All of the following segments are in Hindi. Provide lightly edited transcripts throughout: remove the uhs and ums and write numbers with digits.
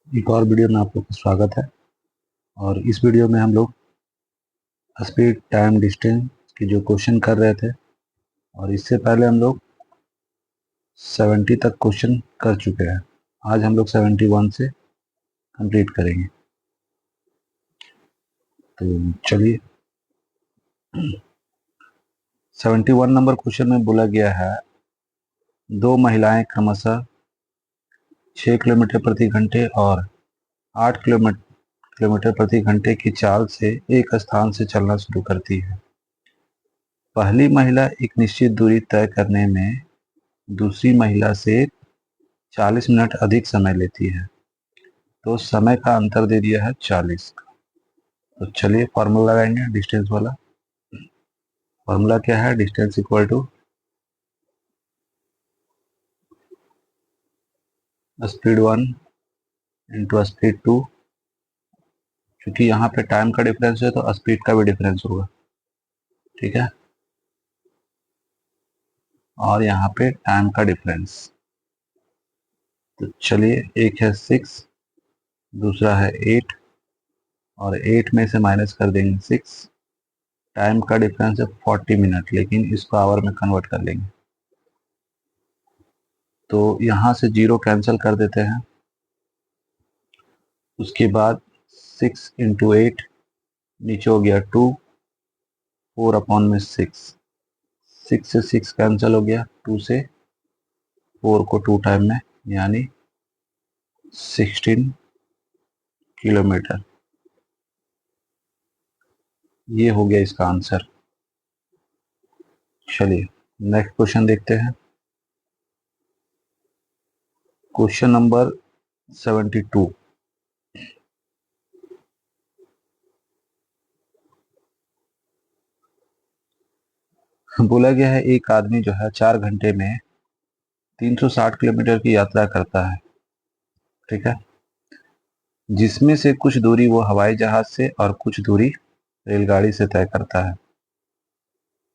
एक और वीडियो में आप लोग का स्वागत है। और इस वीडियो में हम लोग स्पीड टाइम डिस्टेंस की जो क्वेश्चन कर रहे थे, और इससे पहले हम लोग 70 तक क्वेश्चन कर चुके हैं। आज हम लोग 71 से कंप्लीट करेंगे। तो चलिए, 71 नंबर क्वेश्चन में बोला गया है, दो महिलाएं क्रमशः 6 किलोमीटर प्रति घंटे और 8 किलोमीटर प्रति घंटे की चाल से एक स्थान से चलना शुरू करती है। पहली महिला एक निश्चित दूरी तय करने में दूसरी महिला से 40 मिनट अधिक समय लेती है, तो समय का अंतर दे दिया है 40 का। तो चलिए फॉर्मूला लगाएंगे डिस्टेंस वाला। फॉर्मूला क्या है? Distance equal to speed 1 into speed 2। क्योंकि यहाँ पे टाइम का डिफरेंस है तो स्पीड का भी डिफरेंस होगा, ठीक है। और यहाँ पे टाइम का डिफरेंस, तो चलिए, एक है 6, दूसरा है 8, और 8 में से माइनस कर देंगे 6। टाइम का डिफरेंस है 40 मिनट, लेकिन इसको आवर में कन्वर्ट कर लेंगे। तो यहाँ से 0 कैंसिल कर देते हैं। उसके बाद 6 इंटू 8, नीचे हो गया 2, 4 अपॉन में 6। 6 से 6 कैंसिल हो गया, 2 से 4 को 2 टाइम में, यानी 16 किलोमीटर। ये हो गया इसका आंसर। चलिए नेक्स्ट क्वेश्चन देखते हैं। Question number 72। बोला गया है, एक आदमी जो है 4 घंटे में 360 किलोमीटर की यात्रा करता है, ठीक है, जिसमें से कुछ दूरी वो हवाई जहाज से और कुछ दूरी रेलगाड़ी से तय करता है।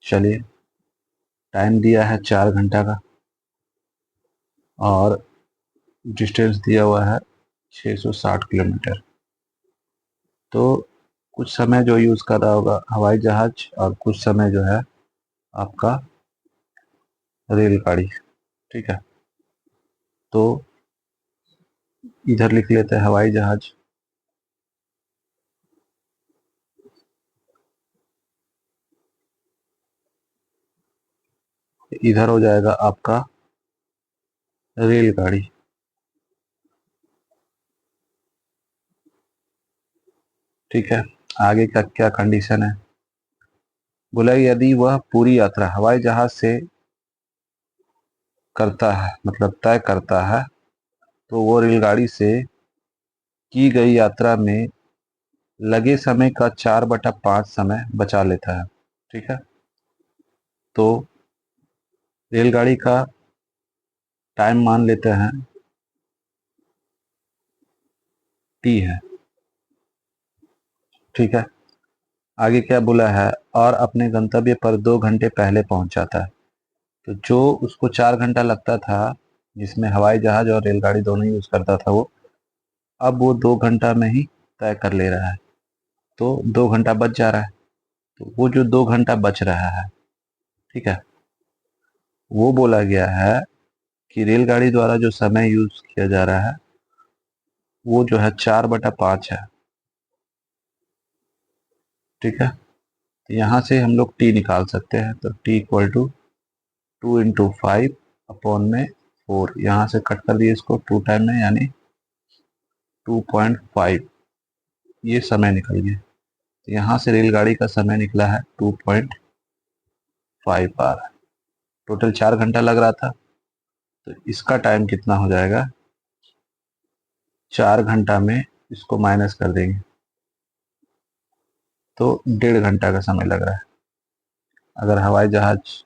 चलिए, टाइम दिया है 4 घंटा का और डिस्टेंस दिया हुआ है 660 किलोमीटर। तो कुछ समय जो यूज़ कर रहा होगा हवाई जहाज, और कुछ समय जो है आपका रेलगाड़ी, ठीक है। तो इधर लिख लेते हैं हवाई जहाज, इधर हो जाएगा आपका रेलगाड़ी, ठीक है। आगे का क्या कंडीशन है? बोला यदि वह पूरी यात्रा हवाई जहाज से करता है, मतलब तय करता है, तो वो रेलगाड़ी से की गई यात्रा में लगे समय का 4/5 समय बचा लेता है, ठीक है। तो रेलगाड़ी का टाइम मान लेते हैं टी है, ठीक है। आगे क्या बोला है? और अपने गंतव्य पर 2 घंटे पहले पहुंच जाता है। तो जो उसको 4 घंटा लगता था, जिसमें हवाई जहाज और रेलगाड़ी दोनों यूज करता था वो, अब वो 2 घंटा में ही तय कर ले रहा है। तो 2 घंटा बच जा रहा है। तो वो जो 2 घंटा बच रहा है, ठीक है, वो बोला गया है कि रेलगाड़ी द्वारा जो समय यूज किया जा रहा है वो जो है 4/5 है, ठीक है। तो यहाँ से हम लोग टी निकाल सकते हैं। तो T equal to 2 into 5 upon में 4, यहाँ से कट कर दिए इसको 2 टाइम में, यानी 2.5, ये समय निकल गया। तो यहाँ से रेलगाड़ी का समय निकला है 2.5 आवर। टोटल 4 घंटा लग रहा था, तो इसका टाइम कितना हो जाएगा? 4 घंटा में इसको माइनस कर देंगे तो 1.5 घंटा का समय लग रहा है, अगर हवाई जहाज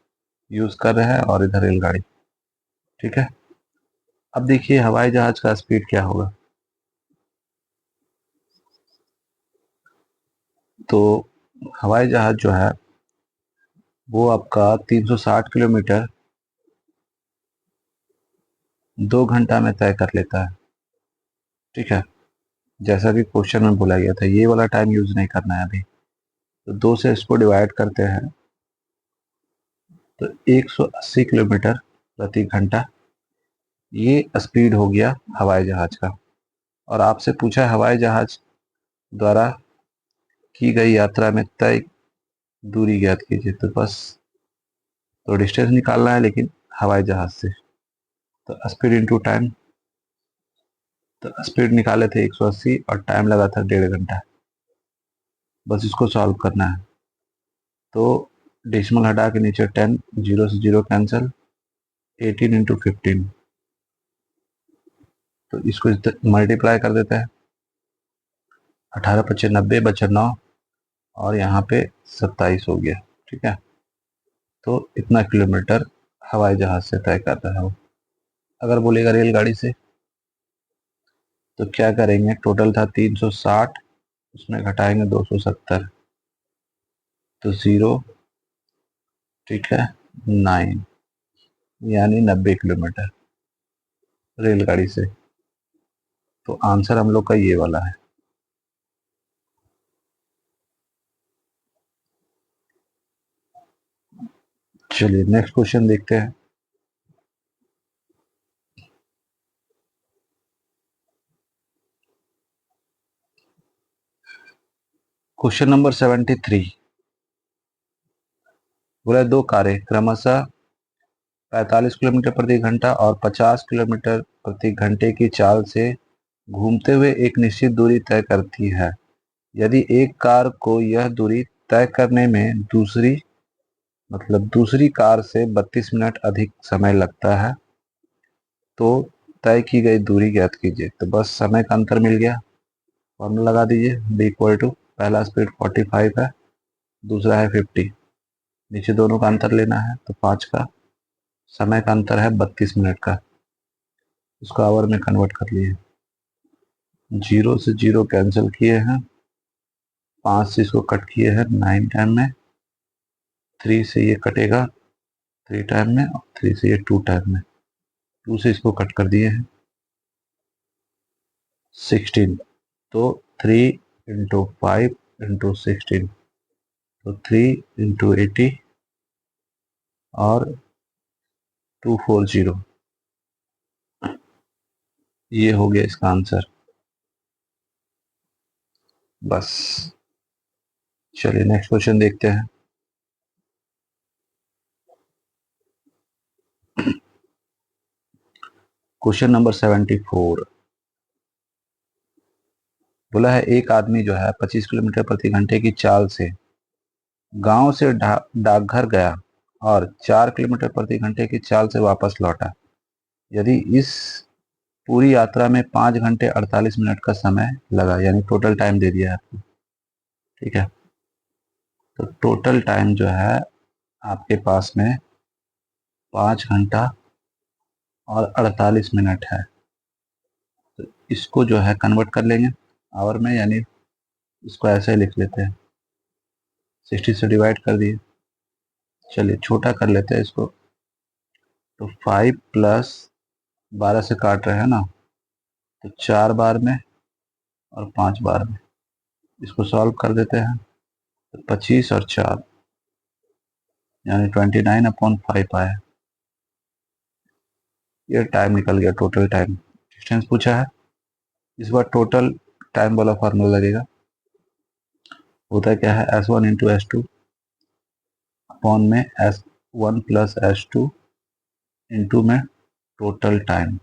यूज कर रहे हैं और इधर रेलगाड़ी, ठीक है। अब देखिए हवाई जहाज का स्पीड क्या होगा। तो हवाई जहाज जो है वो आपका 360 किलोमीटर 2 घंटा में तय कर लेता है, ठीक है। जैसा कि क्वेश्चन में बोला गया था, ये वाला टाइम यूज नहीं करना है अभी। तो 2 से इसको डिवाइड करते हैं तो 180 किलोमीटर प्रति घंटा ये स्पीड हो गया हवाई जहाज का। और आपसे पूछा है हवाई जहाज द्वारा की गई यात्रा में तय दूरी ज्ञात कीजिए। तो बस तो डिस्टेंस निकालना है लेकिन हवाई जहाज से। तो स्पीड इंटू टाइम, तो स्पीड निकाले थे 180 और टाइम लगा था 1.5 घंटा। बस इसको सॉल्व करना है। तो डेसिमल हटा के नीचे 10, 0 से 0 कैंसिल, 18 इंटू 15। तो इसको मल्टीप्लाई कर देते हैं, 18 पच्चीस 90 बचा 9 और यहाँ पे 27 हो गया। ठीक है, तो इतना किलोमीटर हवाई जहाज से तय करता है वो। अगर बोलेगा रेलगाड़ी से तो क्या करेंगे, टोटल था 360, उसमें घटाएंगे 270 तो 0, ठीक है 9, यानी 90 किलोमीटर रेलगाड़ी से। तो आंसर हम लोग का ये वाला है। चलिए नेक्स्ट क्वेश्चन देखते हैं। क्वेश्चन नंबर 73 बोला दो कारें क्रमशः 45 किलोमीटर प्रति घंटा और 50 किलोमीटर प्रति घंटे की चाल से घूमते हुए एक निश्चित दूरी तय करती है। यदि एक कार को यह दूरी तय करने में दूसरी कार से 32 मिनट अधिक समय लगता है तो तय की गई दूरी ज्ञात कीजिए। तो बस समय का अंतर मिल गया, फॉर्मूला लगा दीजिए, b इक्वल टू पहला स्पीड 45 है, दूसरा है 50, नीचे दोनों का अंतर लेना है तो 5 का, समय का अंतर है 32 मिनट का, उसको आवर में कन्वर्ट कर लिए, 0 से 0 कैंसिल किए हैं, 5 से इसको कट किए हैं 9 टाइम में, 3 से ये कटेगा 3 टाइम में और 3 से ये 2 टाइम में, 2 से इसको कट कर दिए हैं 16। तो 3 इंटू 5 इंटू 16 तो 3 इंटू 80 और 240, ये हो गया इसका आंसर। बस चलिए नेक्स्ट क्वेश्चन देखते हैं। क्वेश्चन नंबर 74 बोला है एक आदमी जो है 25 किलोमीटर प्रति घंटे की चाल से गांव से डाकघर गया और 4 किलोमीटर प्रति घंटे की चाल से वापस लौटा। यदि इस पूरी यात्रा में 5 घंटे 48 मिनट का समय लगा, यानी टोटल टाइम दे दिया है आपको। ठीक है, तो टोटल टाइम जो है आपके पास में 5 घंटा और 48 मिनट है। तो इसको जो है कन्वर्ट कर लेंगे आवर में, यानी इसको ऐसे ही लिख लेते हैं, 60 से डिवाइड कर दिए। चलिए छोटा कर लेते हैं इसको, तो 5 प्लस 12 से काट रहे हैं ना, तो 4 बार में और 5 बार में, इसको सॉल्व कर देते हैं तो 25 और 4 यानी 29/5 आया। ये टाइम निकल गया, टोटल टाइम। डिस्टेंस पूछा है, इस बार टोटल टाइम वाला फार्मूला लगेगा। होता क्या है, S1 इंटू S2 अपॉन में S1 प्लस S2 इंटू में टोटल टाइम।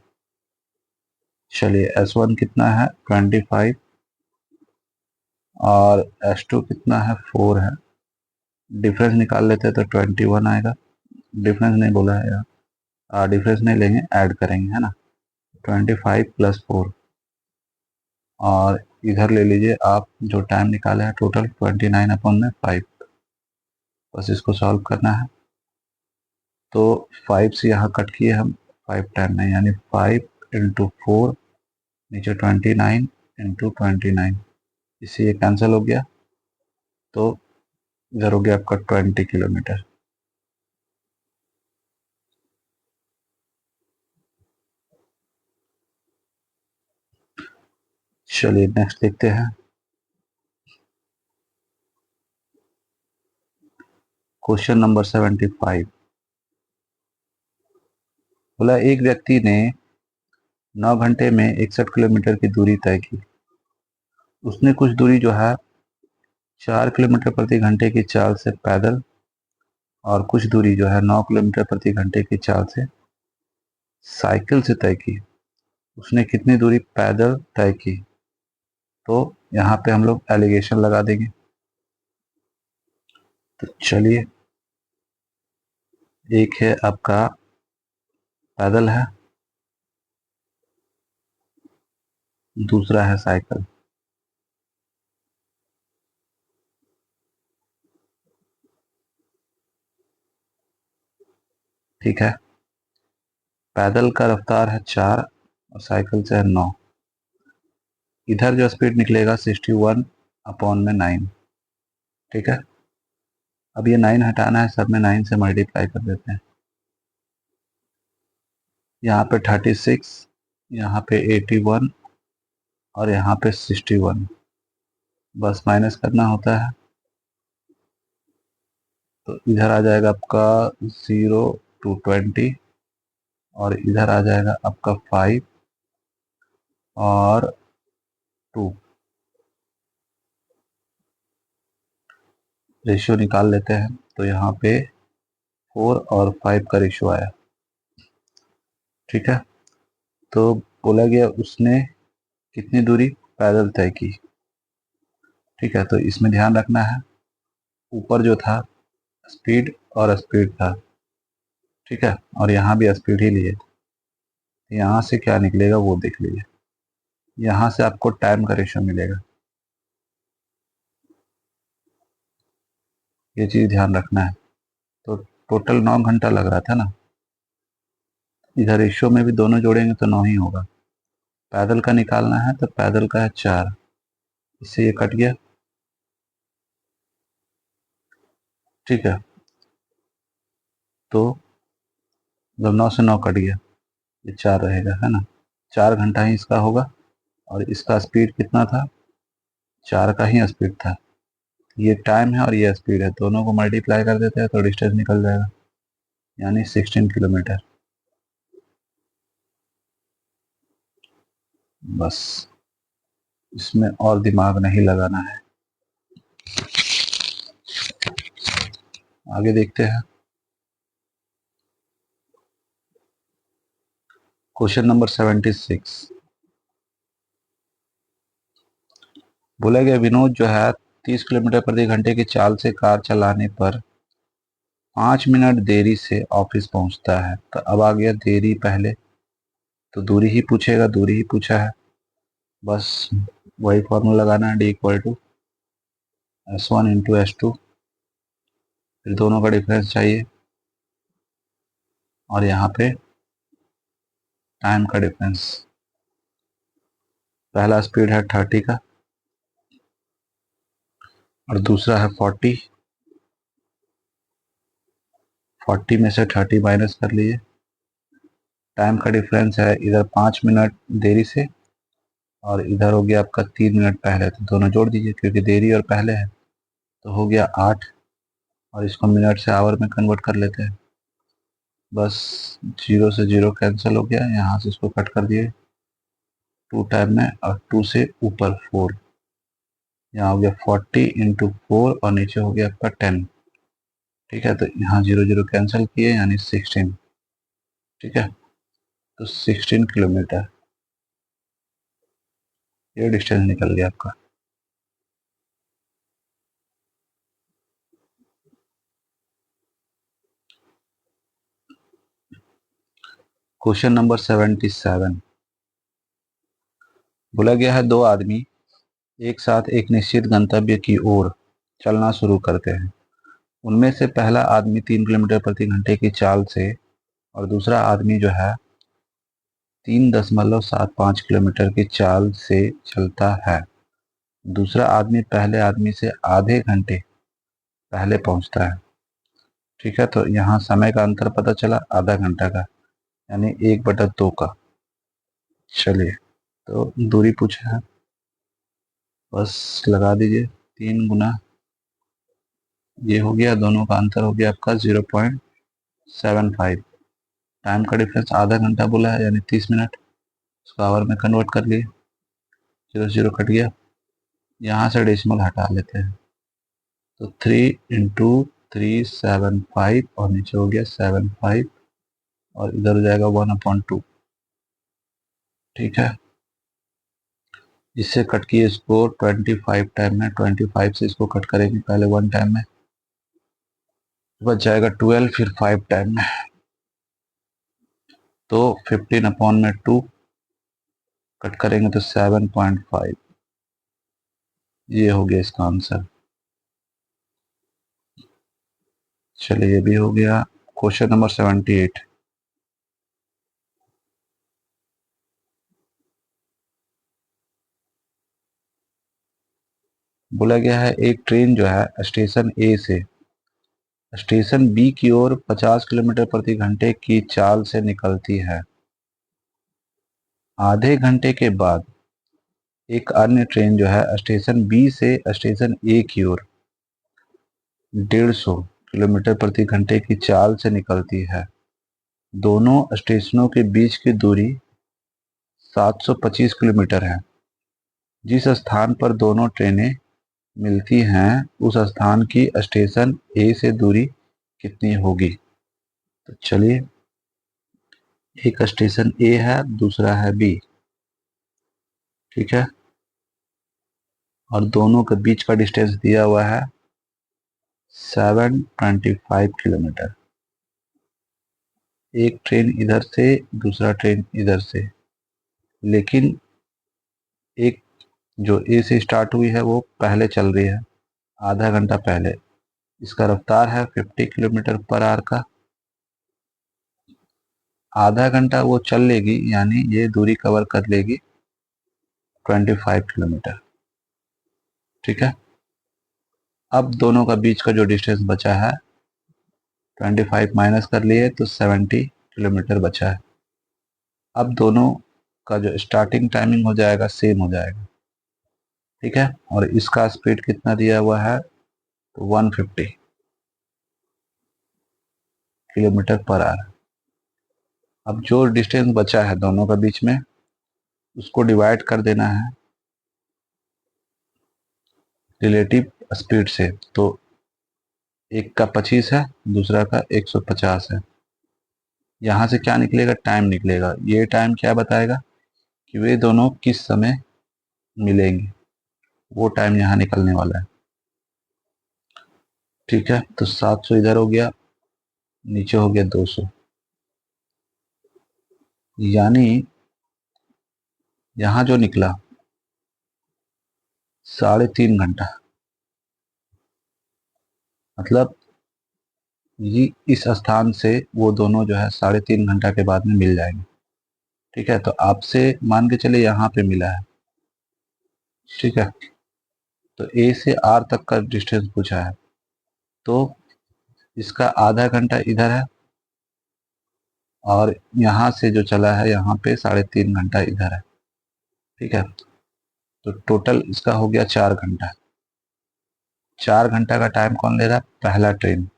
चलिए S1 कितना है 25 और S2 कितना है 4 है, डिफरेंस निकाल लेते हैं तो 21 आएगा। डिफरेंस नहीं बोला है यार, डिफरेंस नहीं लेंगे, ऐड करेंगे है ना, 25 प्लस 4 और इधर ले लीजिए आप जो टाइम निकाले हैं टोटल 29/5। बस इसको सॉल्व करना है, तो 5 से यहाँ कट किए हम 5 टाइम में, यानी 5 इंटू 4 नीचे 29 इंटू 29, इससे ये कैंसिल हो गया, तो इधर हो गया आपका 20 किलोमीटर। चलिए नेक्स्ट देखते हैं। Question number 75। बोला एक व्यक्ति ने 9 घंटे में 61 किलोमीटर की दूरी तय की। उसने कुछ दूरी जो है 4 किलोमीटर प्रति घंटे की चाल से पैदल और कुछ दूरी जो है 9 किलोमीटर प्रति घंटे की चाल से साइकिल से तय की। उसने कितनी दूरी पैदल तय की? तो यहाँ पे हम लोग एलिगेशन लगा देंगे। तो चलिए, एक है आपका पैदल है, दूसरा है साइकिल। ठीक है, पैदल का रफ्तार है 4 और साइकिल से है 9। इधर जो स्पीड निकलेगा 61/9। ठीक है, अब ये 9 हटाना है, सब में 9 से मल्टीप्लाई कर देते हैं। यहाँ पे 36, यहाँ पे 81 और यहाँ पे 61। बस माइनस करना होता है, तो इधर आ जाएगा आपका 0 to 20 और इधर आ जाएगा आपका 5 और 2। रेशियो निकाल लेते हैं, तो यहाँ पे 4 और 5 का रेशियो आया। ठीक है, तो बोला गया उसने कितनी दूरी पैदल तय की। ठीक है, तो इसमें ध्यान रखना है, ऊपर जो था स्पीड और स्पीड था। ठीक है, और यहाँ भी स्पीड ही लिए। यहाँ से क्या निकलेगा वो देख लीजिए। यहाँ से आपको टाइम का रेशियो मिलेगा, ये चीज ध्यान रखना है। तो टोटल 9 घंटा लग रहा था ना, इधर रेशियो में भी दोनों जोड़ेंगे तो 9 ही होगा। पैदल का निकालना है तो पैदल का है 4, इससे ये कट गया। ठीक है, तो जब 9 से 9 कट गया, ये 4 रहेगा, है ना। 4 घंटा ही इसका होगा और इसका स्पीड कितना था? 4 का ही स्पीड था। ये टाइम है और ये स्पीड है, दोनों को मल्टीप्लाई कर देते हैं तो डिस्टेंस निकल जाएगा, यानी 16 किलोमीटर। बस इसमें और दिमाग नहीं लगाना है। आगे देखते हैं। Question number 76। बोला गया विनोद जो है 30 किलोमीटर प्रति घंटे की चाल से कार चलाने पर 5 मिनट देरी से ऑफिस पहुंचता है। तो अब आ गया देरी पहले, तो दूरी ही पूछेगा, दूरी ही पूछा है। बस वही फॉर्मूला लगाना है, D=S1 × S2। फिर दोनों का डिफरेंस चाहिए और यहाँ पे टाइम का डिफरेंस। पहला स्पीड है 30 का और दूसरा है 40। 40 में से 30 माइनस कर लीजिए। टाइम का डिफरेंस है इधर 5 मिनट देरी से और इधर हो गया आपका 3 मिनट पहले, तो दोनों जोड़ दीजिए क्योंकि देरी और पहले है, तो हो गया 8 और इसको मिनट से आवर में कन्वर्ट कर लेते हैं। बस 0 से 0 कैंसिल हो गया, यहाँ से इसको कट कर दिए 2 टाइम में और 2 से ऊपर 4, यहाँ हो गया 40 × 4 और नीचे हो गया आपका 10। ठीक है, तो यहाँ 0 0 कैंसिल किए यानी 16। ठीक है, तो 16 किलोमीटर ये डिस्टेंस निकल गया आपका। Question number 77। बोला गया है दो आदमी एक साथ एक निश्चित गंतव्य की ओर चलना शुरू करते हैं। उनमें से पहला आदमी 3 किलोमीटर प्रति घंटे की चाल से और दूसरा आदमी जो है 3.75 किलोमीटर की चाल से चलता है। दूसरा आदमी पहले आदमी से आधे घंटे पहले पहुंचता है। ठीक है, तो यहाँ समय का अंतर पता चला आधा घंटा का, यानी 1/2 का। चलिए, तो दूरी पूछा है, बस लगा दीजिए, 3 गुना ये हो गया, दोनों का अंतर हो गया आपका 0.75। टाइम का डिफरेंस आधा घंटा बोला है, यानी 30 मिनट। उसको आवर में कन्वर्ट कर लिए, 0 0 कट गया। यहाँ से डेसिमल हटा लेते हैं, तो 3 × 375 और नीचे हो गया 75 और इधर हो जाएगा 1/2। ठीक है, इससे कट किए इसको 25 टाइम में, 25 से इसको कट करेंगे पहले 1 टाइम में, बच जाएगा 12, फिर 5 टाइम में, तो 15/2 कट करेंगे तो 7.5। ये हो गया इसका आंसर। चलिए ये भी हो गया। क्वेश्चन नंबर 78 बोला गया है, एक ट्रेन जो है स्टेशन ए से स्टेशन बी की ओर 50 किलोमीटर प्रति घंटे की चाल से निकलती है। आधे घंटे के बाद एक अन्य ट्रेन जो है स्टेशन बी से स्टेशन ए की ओर 150 किलोमीटर प्रति घंटे की चाल से निकलती है। दोनों स्टेशनों के बीच की दूरी 725 किलोमीटर है। जिस स्थान पर दोनों ट्रेनें मिलती हैं उस स्थान की स्टेशन ए से दूरी कितनी होगी? तो चलिए, एक स्टेशन ए है, दूसरा है बी, ठीक है, और दोनों के बीच का डिस्टेंस दिया हुआ है 725 किलोमीटर। एक ट्रेन इधर से, दूसरा ट्रेन इधर से, लेकिन एक जो ए से स्टार्ट हुई है वो पहले चल रही है, आधा घंटा पहले। इसका रफ्तार है 50 किलोमीटर पर आवर का। आधा घंटा वो चल लेगी, यानी ये दूरी कवर कर लेगी 25 किलोमीटर। ठीक है, अब दोनों का बीच का जो डिस्टेंस बचा है 25 माइनस कर लिए तो 70 किलोमीटर बचा है। अब दोनों का जो स्टार्टिंग टाइमिंग हो जाएगा सेम हो जाएगा। ठीक है, और इसका स्पीड कितना दिया हुआ है तो 150 किलोमीटर पर आवर। अब जो डिस्टेंस बचा है दोनों का बीच में उसको डिवाइड कर देना है रिलेटिव स्पीड से। तो एक का 25 है, दूसरा का 150 है। यहाँ से क्या निकलेगा? टाइम निकलेगा। ये टाइम क्या बताएगा कि वे दोनों किस समय मिलेंगे, वो टाइम यहाँ निकलने वाला है। ठीक है, तो 700 इधर हो गया, नीचे हो गया 200, यानी यहाँ जो निकला 3.5 घंटा, मतलब ये इस स्थान से वो दोनों जो है 3.5 घंटा के बाद में मिल जाएंगे। ठीक है, तो आपसे मान के चले यहाँ पे मिला है। ठीक है, तो ए से आर तक का डिस्टेंस पूछा है, तो इसका आधा घंटा इधर है और यहाँ से जो चला है यहाँ पे 3.5 घंटा इधर है। ठीक है, तो टोटल इसका हो गया 4 घंटा। 4 घंटा का टाइम कौन ले रहा है? पहला ट्रेन।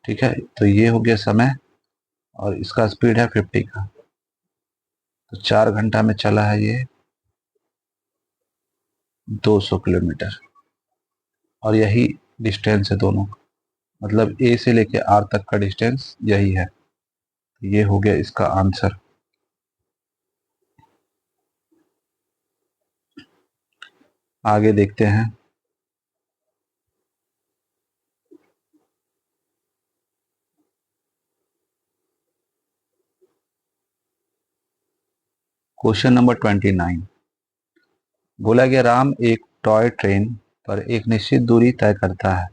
ठीक है, तो ये हो गया समय और इसका स्पीड है 50 का, तो 4 घंटा में चला है ये 200 किलोमीटर, और यही डिस्टेंस है दोनों, मतलब ए से लेके आर तक का डिस्टेंस यही है। ये हो गया इसका आंसर। आगे देखते हैं। क्वेश्चन नंबर 29 बोला गया, राम एक टॉय ट्रेन पर एक निश्चित दूरी तय करता है।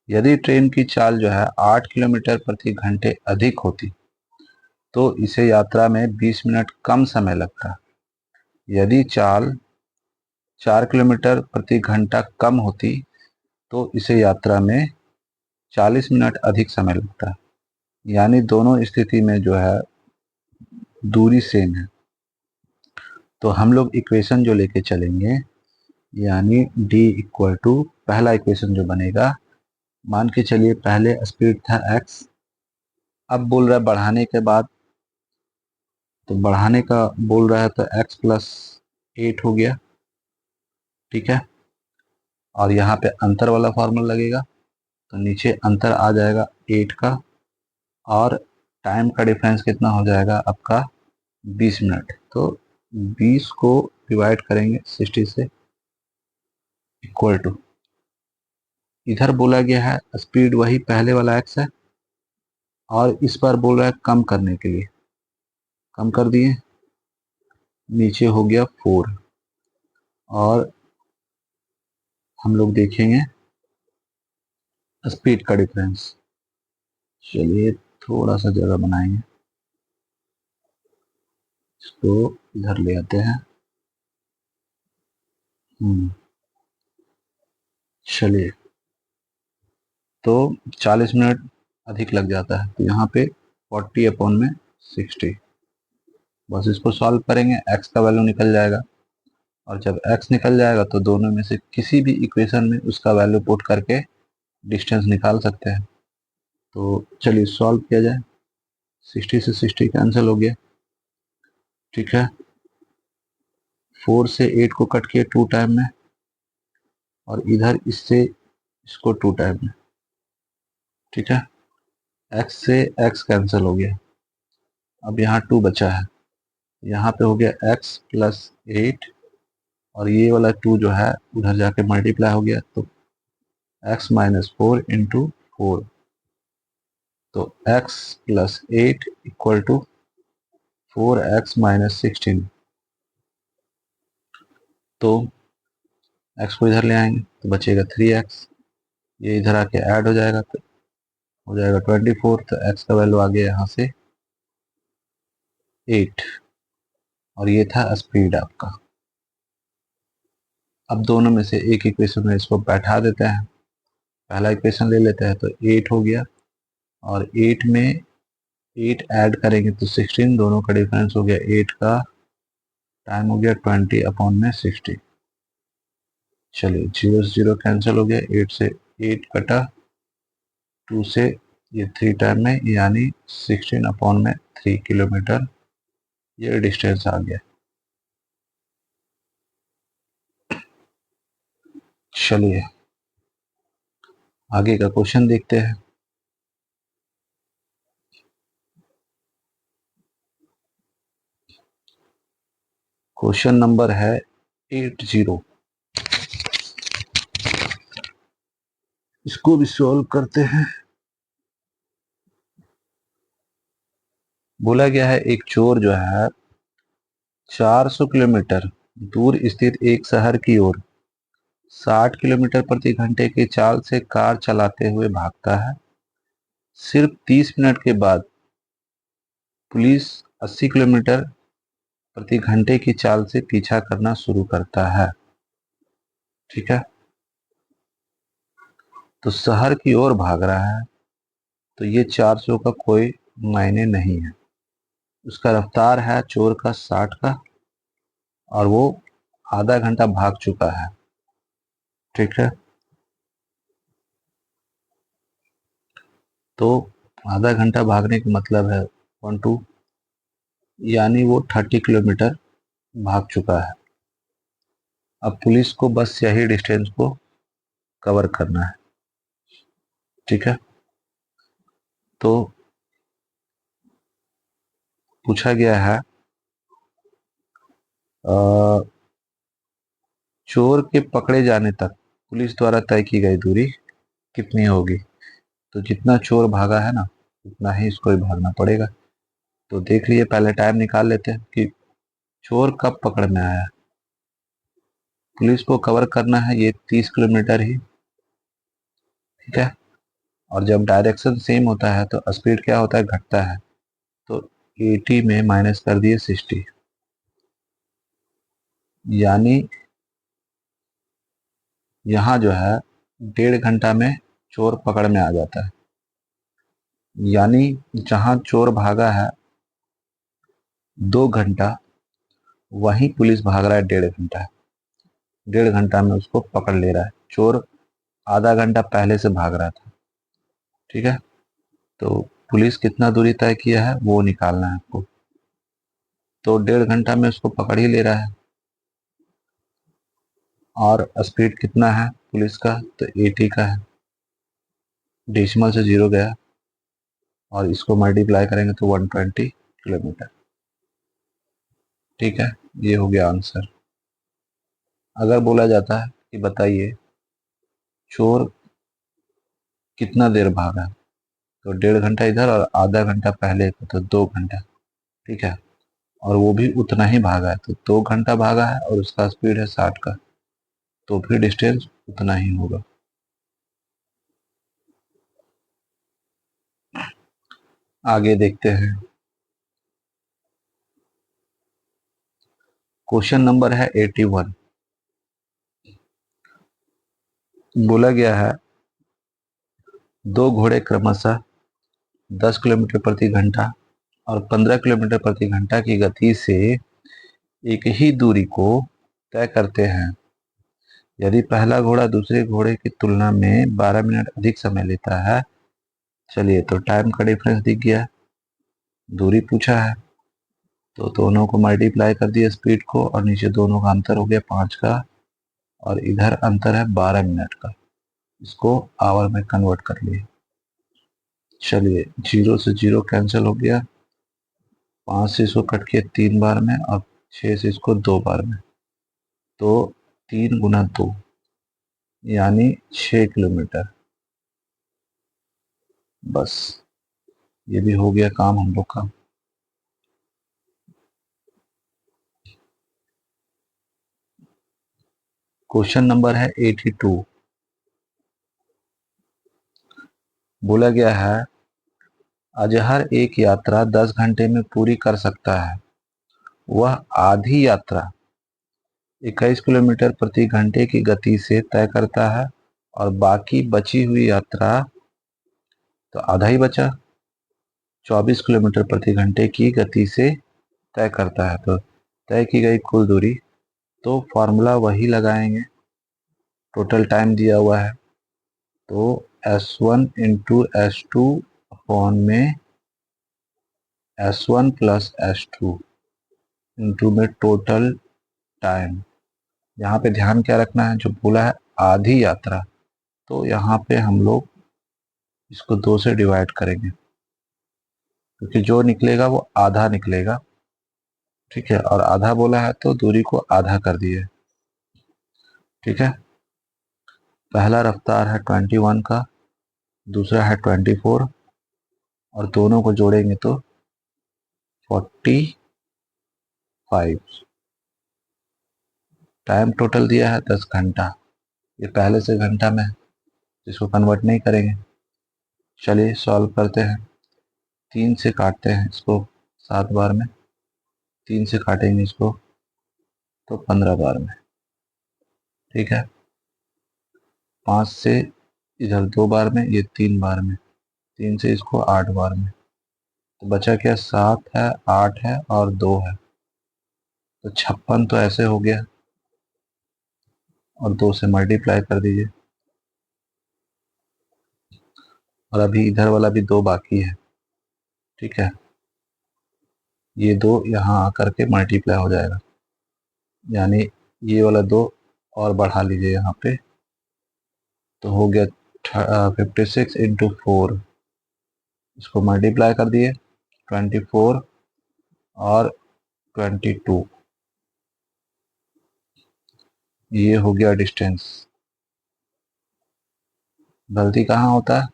यदि ट्रेन की चाल जो है 8 किलोमीटर प्रति घंटे अधिक होती तो इसे यात्रा में 20 मिनट कम समय लगता। यदि चाल 4 किलोमीटर प्रति घंटा कम होती तो इसे यात्रा में 40 मिनट अधिक समय लगता। यानी दोनों स्थिति में जो है दूरी सेम है। तो हम लोग इक्वेशन जो लेके चलेंगे यानी डी इक्वल टू, पहला इक्वेशन जो बनेगा, मान के चलिए पहले स्पीड था x, अब बोल रहा है बढ़ाने के बाद, तो बढ़ाने का बोल रहा है तो x प्लस 8 हो गया, ठीक है। और यहाँ पे अंतर वाला फॉर्मूला लगेगा, तो नीचे अंतर आ जाएगा 8 का, और टाइम का डिफरेंस कितना हो जाएगा आपका 20 मिनट। तो 20 को डिवाइड करेंगे 60 से, इक्वल टू, इधर बोला गया है स्पीड वही पहले वाला x है, और इस बार बोल रहा है कम करने के लिए, कम कर दिए, नीचे हो गया 4, और हम लोग देखेंगे स्पीड का डिफरेंस। चलिए थोड़ा सा जगह बनाएंगे, इसको इधर ले आते हैं। चलिए, तो 40 मिनट अधिक लग जाता है, तो यहाँ पे 40 अपॉन में 60, बस इसको सॉल्व करेंगे, x का वैल्यू निकल जाएगा, और जब x निकल जाएगा तो दोनों में से किसी भी इक्वेशन में उसका वैल्यू पुट करके डिस्टेंस निकाल सकते हैं। तो चलिए सॉल्व किया जाए, 60 से 60 कैंसिल हो गया, ठीक है। 4 से 8 को कट किया 2 टाइम में, और इधर इससे इसको 2 टाइम में, ठीक है। x से x कैंसिल हो गया, अब यहाँ 2 बचा है, यहाँ पे हो गया x प्लस 8, और ये वाला 2 जो है उधर जाके मल्टीप्लाई हो गया, तो x माइनस 4 इंटू 4, तो x plus 8 equal to 4x minus 16। तो x को इधर ले आएंगे तो बचेगा 3x, ये इधर आके ऐड हो जाएगा, तो हो जाएगा 24, तो x का वैल्यू आ गया यहाँ से 8, और ये था स्पीड आपका। अब दोनों में से एक इक्वेशन में इसको बैठा देते हैं, पहला इक्वेशन ले लेते हैं, तो 8 हो गया, और 8 में 8 ऐड करेंगे तो 16, दोनों का डिफरेंस हो गया 8 का, टाइम हो गया 20 अपॉन में 60। चलिए 0 से 0 कैंसिल हो गया, 8 से 8 कटा, 2 से ये 3 टाइम में, यानी 16 अपॉन में 3 किलोमीटर ये डिस्टेंस आ गया। चलिए आगे का क्वेश्चन देखते हैं। क्वेश्चन नंबर है 80, इसको भी सॉल्व करते हैं। बोला गया है एक चोर जो है 400 किलोमीटर दूर स्थित एक शहर की ओर 60 किलोमीटर प्रति घंटे की चाल से कार चलाते हुए भागता है। सिर्फ 30 मिनट के बाद पुलिस 80 किलोमीटर प्रति घंटे की चाल से पीछा करना शुरू करता है, ठीक है। तो शहर की ओर भाग रहा है, तो ये 400 का कोई मायने नहीं है, उसका रफ्तार है चोर का 60 का, और वो आधा घंटा भाग चुका है, ठीक है। तो आधा घंटा भागने का मतलब है 1 2, यानी वो 30 किलोमीटर भाग चुका है। अब पुलिस को बस यही डिस्टेंस को कवर करना है, ठीक है। तो पूछा गया है चोर के पकड़े जाने तक पुलिस द्वारा तय की गई दूरी कितनी होगी। तो जितना चोर भागा है ना, उतना ही इसको भी भागना पड़ेगा। तो देख लिए, पहले टाइम निकाल लेते हैं कि चोर कब पकड़ में आया। पुलिस को कवर करना है ये 30 किलोमीटर ही, ठीक है। और जब डायरेक्शन सेम होता है तो स्पीड क्या होता है, घटता है। तो 80 में माइनस कर दिए 60, यानी यहाँ जो है 1.5 घंटा में चोर पकड़ में आ जाता है। यानी जहाँ चोर भागा है 2 घंटा, वहीं पुलिस भाग रहा है 1.5 घंटा, 1.5 घंटा में उसको पकड़ ले रहा है। चोर आधा घंटा पहले से भाग रहा था। ठीक है, तो पुलिस कितना दूरी तय किया है वो निकालना है आपको। तो 1.5 घंटा में उसको पकड़ ही ले रहा है, और स्पीड कितना है पुलिस का, तो 80 का है। डेसिमल से 0 गया, और इसको मल्टीप्लाई करेंगे तो 120 किलोमीटर। ठीक है, ये हो गया आंसर। अगर बोला जाता है कि बताइए चोर कितना देर भागा, तो 1.5 घंटा इधर और आधा घंटा पहले का, तो 2 घंटा। ठीक है, और वो भी उतना ही भागा है, तो 2 घंटा भागा है और उसका स्पीड है 60 का, तो भी डिस्टेंस उतना ही होगा। आगे देखते हैं। क्वेश्चन नंबर है 81। बोला गया है दो घोड़े क्रमशः 10 किलोमीटर प्रति घंटा और 15 किलोमीटर प्रति घंटा की गति से एक ही दूरी को तय करते हैं। यदि पहला घोड़ा दूसरे घोड़े की तुलना में 12 मिनट अधिक समय लेता है। चलिए, तो टाइम का डिफरेंस दिख गया, दूरी पूछा है, तो दोनों को मल्टीप्लाई कर दिया स्पीड को, और नीचे दोनों का अंतर हो गया 5 का, और इधर अंतर है 12 मिनट का। इसको आवर में कन्वर्ट कर लिए। चलिए, 0 से 0 कैंसिल हो गया, 5 से इसको कट किया 3 बार में, और 6 से इसको 2 बार में, तो 3 गुना 2 यानी 6 किलोमीटर। बस, ये भी हो गया काम हम लोग का। क्वेश्चन नंबर है 82। बोला गया है अजहर एक यात्रा 10 घंटे में पूरी कर सकता है। वह आधी यात्रा 21 किलोमीटर प्रति घंटे की गति से तय करता है, और बाकी बची हुई यात्रा, तो आधा ही बचा, 24 किलोमीटर प्रति घंटे की गति से तय करता है। तो तय की गई कुल दूरी, तो फॉर्मूला वही लगाएंगे, टोटल टाइम दिया हुआ है, तो S1 इंटू S2 अपॉन में S1 प्लस S2 इंटू में टोटल टाइम। यहाँ पे ध्यान क्या रखना है, जो बोला है आधी यात्रा, तो यहाँ पे हम लोग इसको 2 से डिवाइड करेंगे, क्योंकि जो निकलेगा वो आधा निकलेगा। ठीक है, और आधा बोला है तो दूरी को आधा कर दिए। ठीक है, पहला रफ्तार है 21 का, दूसरा है 24, और दोनों को जोड़ेंगे तो 45। टाइम टोटल दिया है 10 घंटा, ये पहले से घंटा में है, इसको कन्वर्ट नहीं करेंगे। चलिए सॉल्व करते हैं। 3 से काटते हैं इसको 7 बार में, 3 से काटेंगे इसको तो 15 बार में। ठीक है, 5 से इधर 2 बार में, ये 3 बार में, 3 से इसको 8 बार में, तो बचा क्या, 7 है, 8 है और 2 है, तो 56 तो ऐसे हो गया, और 2 से मल्टीप्लाई कर दीजिए, और अभी इधर वाला भी 2 बाकी है। ठीक है, ये 2 यहाँ आकर के मल्टीप्लाई हो जाएगा, यानी ये वाला 2 और बढ़ा लीजिए यहाँ पे, तो हो गया 56 इंटू 4, इसको मल्टीप्लाई कर दिए 24 और 22, ये हो गया डिस्टेंस। गलती कहाँ होता है,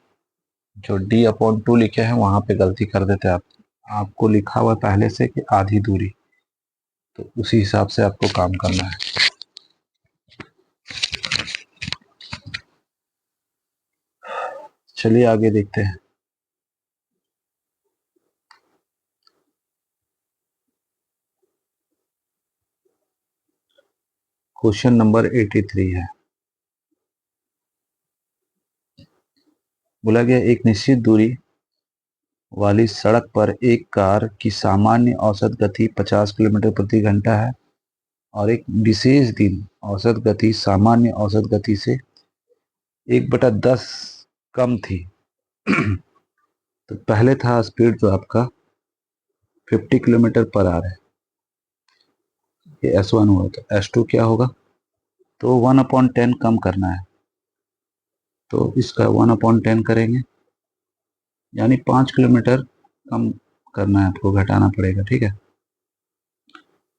जो D/2 लिखे हैं वहां पे गलती कर देते हैं आप। आपको लिखा हुआ पहले से कि आधी दूरी, तो उसी हिसाब से आपको काम करना है। चलिए आगे देखते हैं। क्वेश्चन नंबर 83 है। बोला गया एक निश्चित दूरी वाली सड़क पर एक कार की सामान्य औसत गति 50 किलोमीटर प्रति घंटा है, और एक विशेष दिन औसत गति सामान्य औसत गति से 1/10 कम थी। तो पहले था स्पीड जो आपका 50 किलोमीटर पर आवर है, ये S1 हुआ, तो S2 क्या होगा, तो 1/10 कम करना है, तो इसका 1/10 करेंगे, यानी 5 किलोमीटर कम करना है, आपको घटाना पड़ेगा। ठीक है,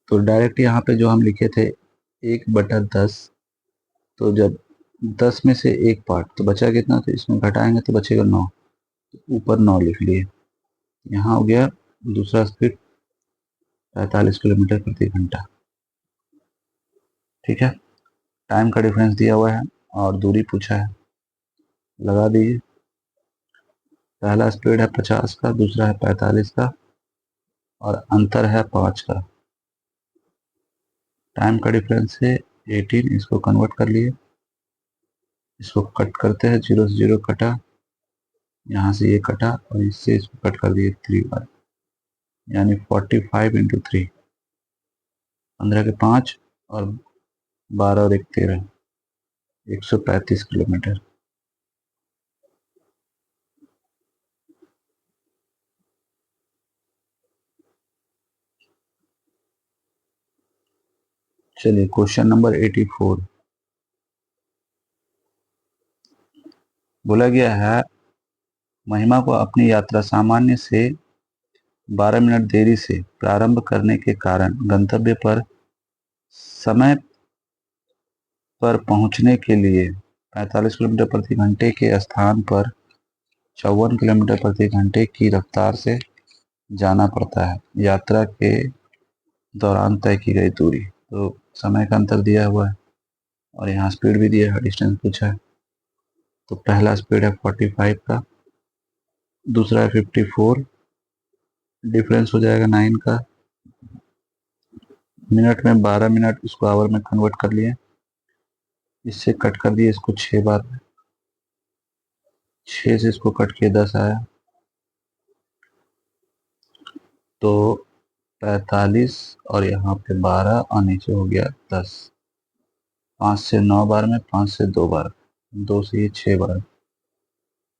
तो डायरेक्ट यहाँ पे जो हम लिखे थे 1/10, तो जब 10 में से एक पार्ट तो बचा कितना, तो इसमें घटाएंगे तो बचेगा 9, ऊपर 9 लिख लिए। यहाँ हो गया दूसरा स्पीड 45 किलोमीटर प्रति घंटा। ठीक है, टाइम का डिफरेंस दिया हुआ है और दूरी पूछा है, लगा दीजिए। पहला स्पीड है 50 का, दूसरा है 45 का, और अंतर है 5 का। टाइम का डिफरेंस है 18, इसको कन्वर्ट कर लिए, इसको कट करते हैं, 0 से 0 कटा, यहाँ से ये कटा और इससे इसको कट कर दिए 3 बार, यानी 45 इंटू 3, 15 के 5 और 12 और 1 13, 135 किलोमीटर। चलिए क्वेश्चन नंबर 84 बोला गया है, महिमा को अपनी यात्रा सामान्य से 12 मिनट देरी से प्रारंभ करने के कारण गंतव्य पर समय पर पहुंचने के लिए 45 किलोमीटर प्रति घंटे के स्थान पर 54 किलोमीटर प्रति घंटे की रफ्तार से जाना पड़ता है। यात्रा के दौरान तय की गई दूरी, तो समय का अंतर दिया हुआ है और यहाँ स्पीड भी दिया है, डिस्टेंस पूछा है। तो पहला स्पीड है 45 का, दूसरा है 54, डिफरेंस हो जाएगा 9 का, मिनट में 12 मिनट, इसको आवर में कन्वर्ट कर लिए, इससे कट कर दिए इसको 6 बार, 6 से इसको कट किए 10 आया, तो 45 और यहाँ पे 12 और नीचे हो गया 10, 5 से 9 बार में, 5 से 2 बार, 2 से ये 6 बार,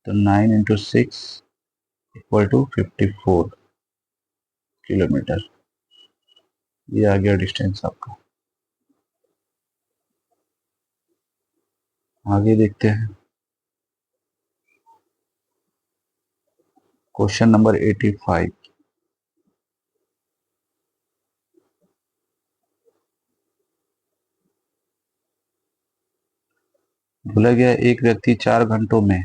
तो 9 इंटू 6 इक्वल टू 54 किलोमीटर। ये आ गया डिस्टेंस आपका। आगे देखते हैं क्वेश्चन नंबर 85। बोला गया एक व्यक्ति 4 घंटों में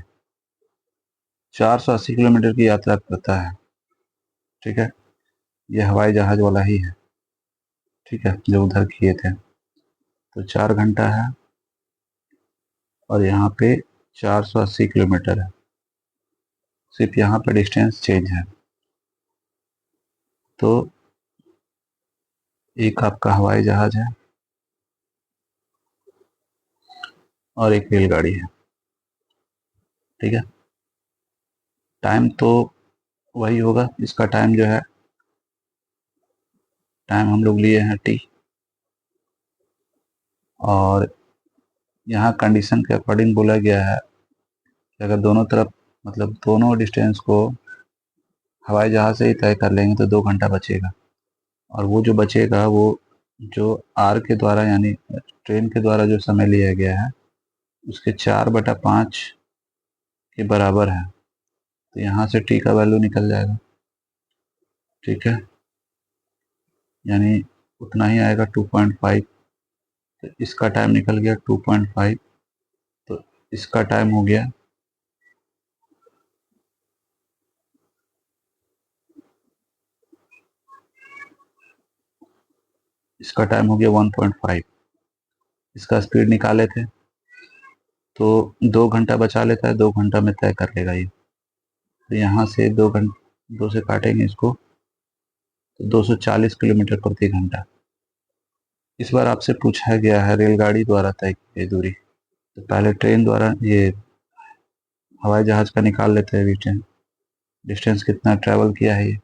480 किलोमीटर की यात्रा करता है। ठीक है, यह हवाई जहाज वाला ही है। ठीक है, जो उधर किए थे, तो 4 घंटा है और यहाँ पे 480 किलोमीटर है, सिर्फ यहाँ पे डिस्टेंस चेंज है। तो एक आपका हवाई जहाज है और एक रेलगाड़ी है। ठीक है, टाइम तो वही होगा, इसका टाइम जो है, टाइम हम लोग लिए हैं टी, और यहाँ कंडीशन के अकॉर्डिंग बोला गया है कि अगर दोनों तरफ, मतलब दोनों डिस्टेंस को हवाई जहाज से ही तय कर लेंगे तो 2 घंटा बचेगा, और वो जो बचेगा वो जो आर के द्वारा यानी ट्रेन के द्वारा जो समय लिया गया है उसके 4/5 के बराबर है, तो यहाँ से टी का वैल्यू निकल जाएगा। ठीक है, यानी उतना ही आएगा 2.5, तो इसका टाइम निकल गया 2.5, तो इसका टाइम हो गया इसका टाइम हो गया 1.5। इसका स्पीड निकाले थे तो 2 घंटा बचा लेता है, 2 घंटा में तय कर लेगा ये, तो यहाँ से 2 से काटेंगे इसको, तो 240 किलोमीटर प्रति घंटा। इस बार आपसे पूछा गया है रेलगाड़ी द्वारा तय की गई दूरी, तो पहले ट्रेन द्वारा ये हवाई जहाज का निकाल लेते हैं डिस्टेंस, डिस्टेंस कितना ट्रैवल किया है ये,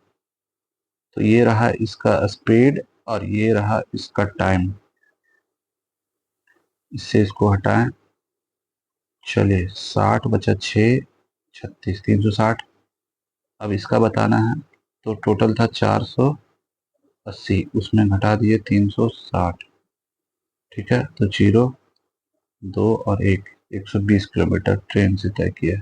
तो ये रहा इसका स्पीड और ये रहा इसका टाइम। इससे इसको हटाएं। चलिए 60 बचा 6, 36, 360। अब इसका बताना है। तो टोटल था 480, उसमें घटा दिए 360। ठीक है, तो 0, 2 और 1, 120 किलोमीटर ट्रेन से तय किया।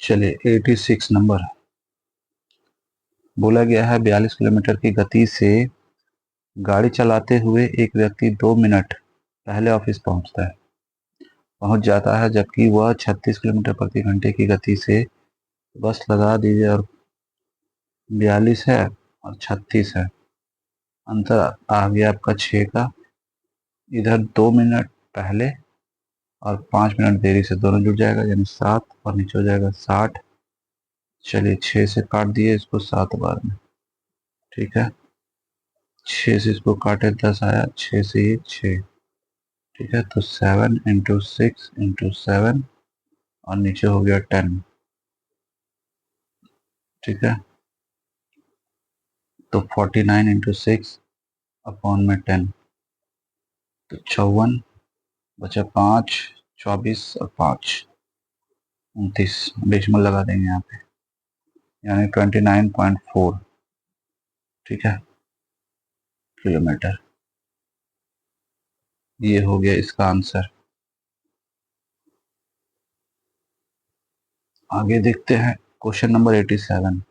चलिए 86 नंबर। बोला गया है 42 किलोमीटर की गति से गाड़ी चलाते हुए एक व्यक्ति 2 मिनट पहले ऑफिस पहुंच जाता है, जबकि वह 36 किलोमीटर प्रति घंटे की गति से, बस लगा दीजिए, और 42 है और 36 है। अंतर आ गया आपका 6 का। इधर 2 मिनट पहले और 5 मिनट देरी से दोनों जुड़ जाएगा, यानी 7, और नीचे हो जाएगा 60। चलिए 6 से काट दिए इसको 7 बार में। ठीक है, 6 से इसको काटे 10 आया, 6 से ये 6। ठीक है, तो 7 × 6 × 7 और नीचे हो गया 10। ठीक है, तो 49 × 6 अपॉन में 10, तो 54 बचा 5, 24 और 5, 29। डेसिमल लगा देंगे यहाँ पे, यानी 29.4। ठीक है, किलोमीटर। ये हो गया इसका आंसर। आगे देखते हैं क्वेश्चन नंबर 87।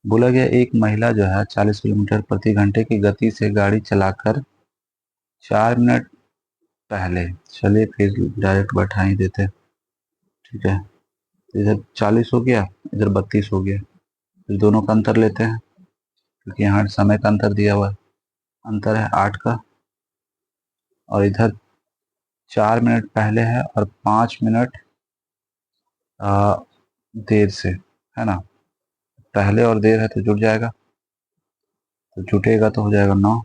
बोला गया एक महिला जो है 40 किलोमीटर प्रति घंटे की गति से गाड़ी चलाकर 4 मिनट पहले, चलिए फिर डायरेक्ट बैठा ही देते। ठीक है, तो इधर 40 हो गया, इधर 32 हो गया। फिर दोनों का अंतर लेते हैं, क्योंकि यहाँ समय का अंतर दिया हुआ है। अंतर है 8 का, और इधर 4 मिनट पहले है और 5 मिनट देर से, है ना। पहले और देर है तो जुड़ जाएगा, तो जुटेगा तो हो जाएगा 9,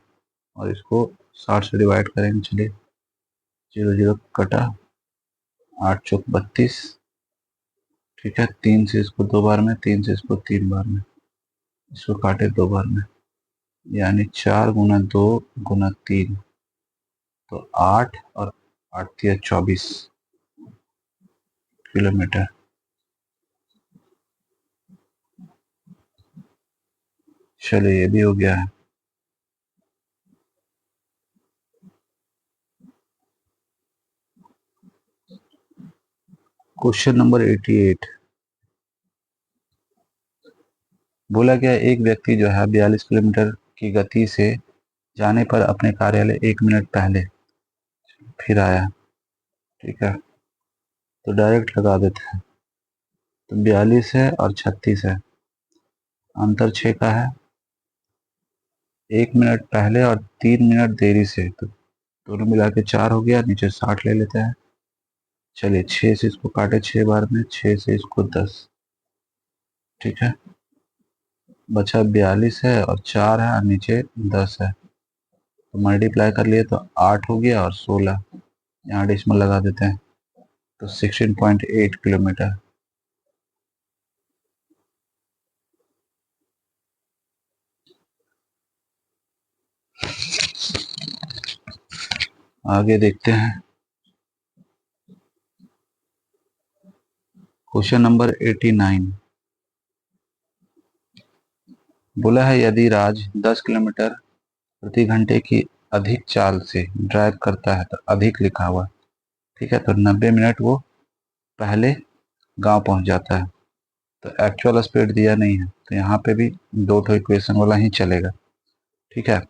और इसको 60 से डिवाइड करेंगे। चलिए 0 0 कटा, 8 चौक 32। ठीक है, 3 से इसको 2 बार में, 3 से इसको 3 बार में, इसको काटे 2 बार में, यानी 4 × 2 × 3, तो 8, और 8 × 24 किलोमीटर। चलिए ये भी हो गया है। Question number 88। बोला गया एक व्यक्ति जो है 42 किलोमीटर की गति से जाने पर अपने कार्यालय 1 मिनट पहले फिर आया। ठीक है, तो डायरेक्ट लगा देते हैं। तो 42 है और 36 है, अंतर 6 का है। 1 मिनट पहले और 3 मिनट देरी से, तो दोनों मिला के 4 हो गया। नीचे 60 ले लेते हैं। चलिए 6 से इसको काटे 6 बार में, 6 से इसको 10। ठीक है, बचा 42 है और 4 है और नीचे 10 है, तो मल्टीप्लाई कर लिए तो 8 हो गया और 16। यहाँ डेसिमल लगा देते हैं, तो 16.8 किलोमीटर। आगे देखते हैं क्वेश्चन नंबर 89। बोला है यदि राज 10 किलोमीटर प्रति घंटे की अधिक चाल से ड्राइव करता है, तो अधिक लिखा हुआ। ठीक है, तो 90 मिनट वो पहले गांव पहुंच जाता है, तो एक्चुअल स्पीड दिया नहीं है, तो यहाँ पे भी दो ठो इक्वेशन वाला ही चलेगा। ठीक है,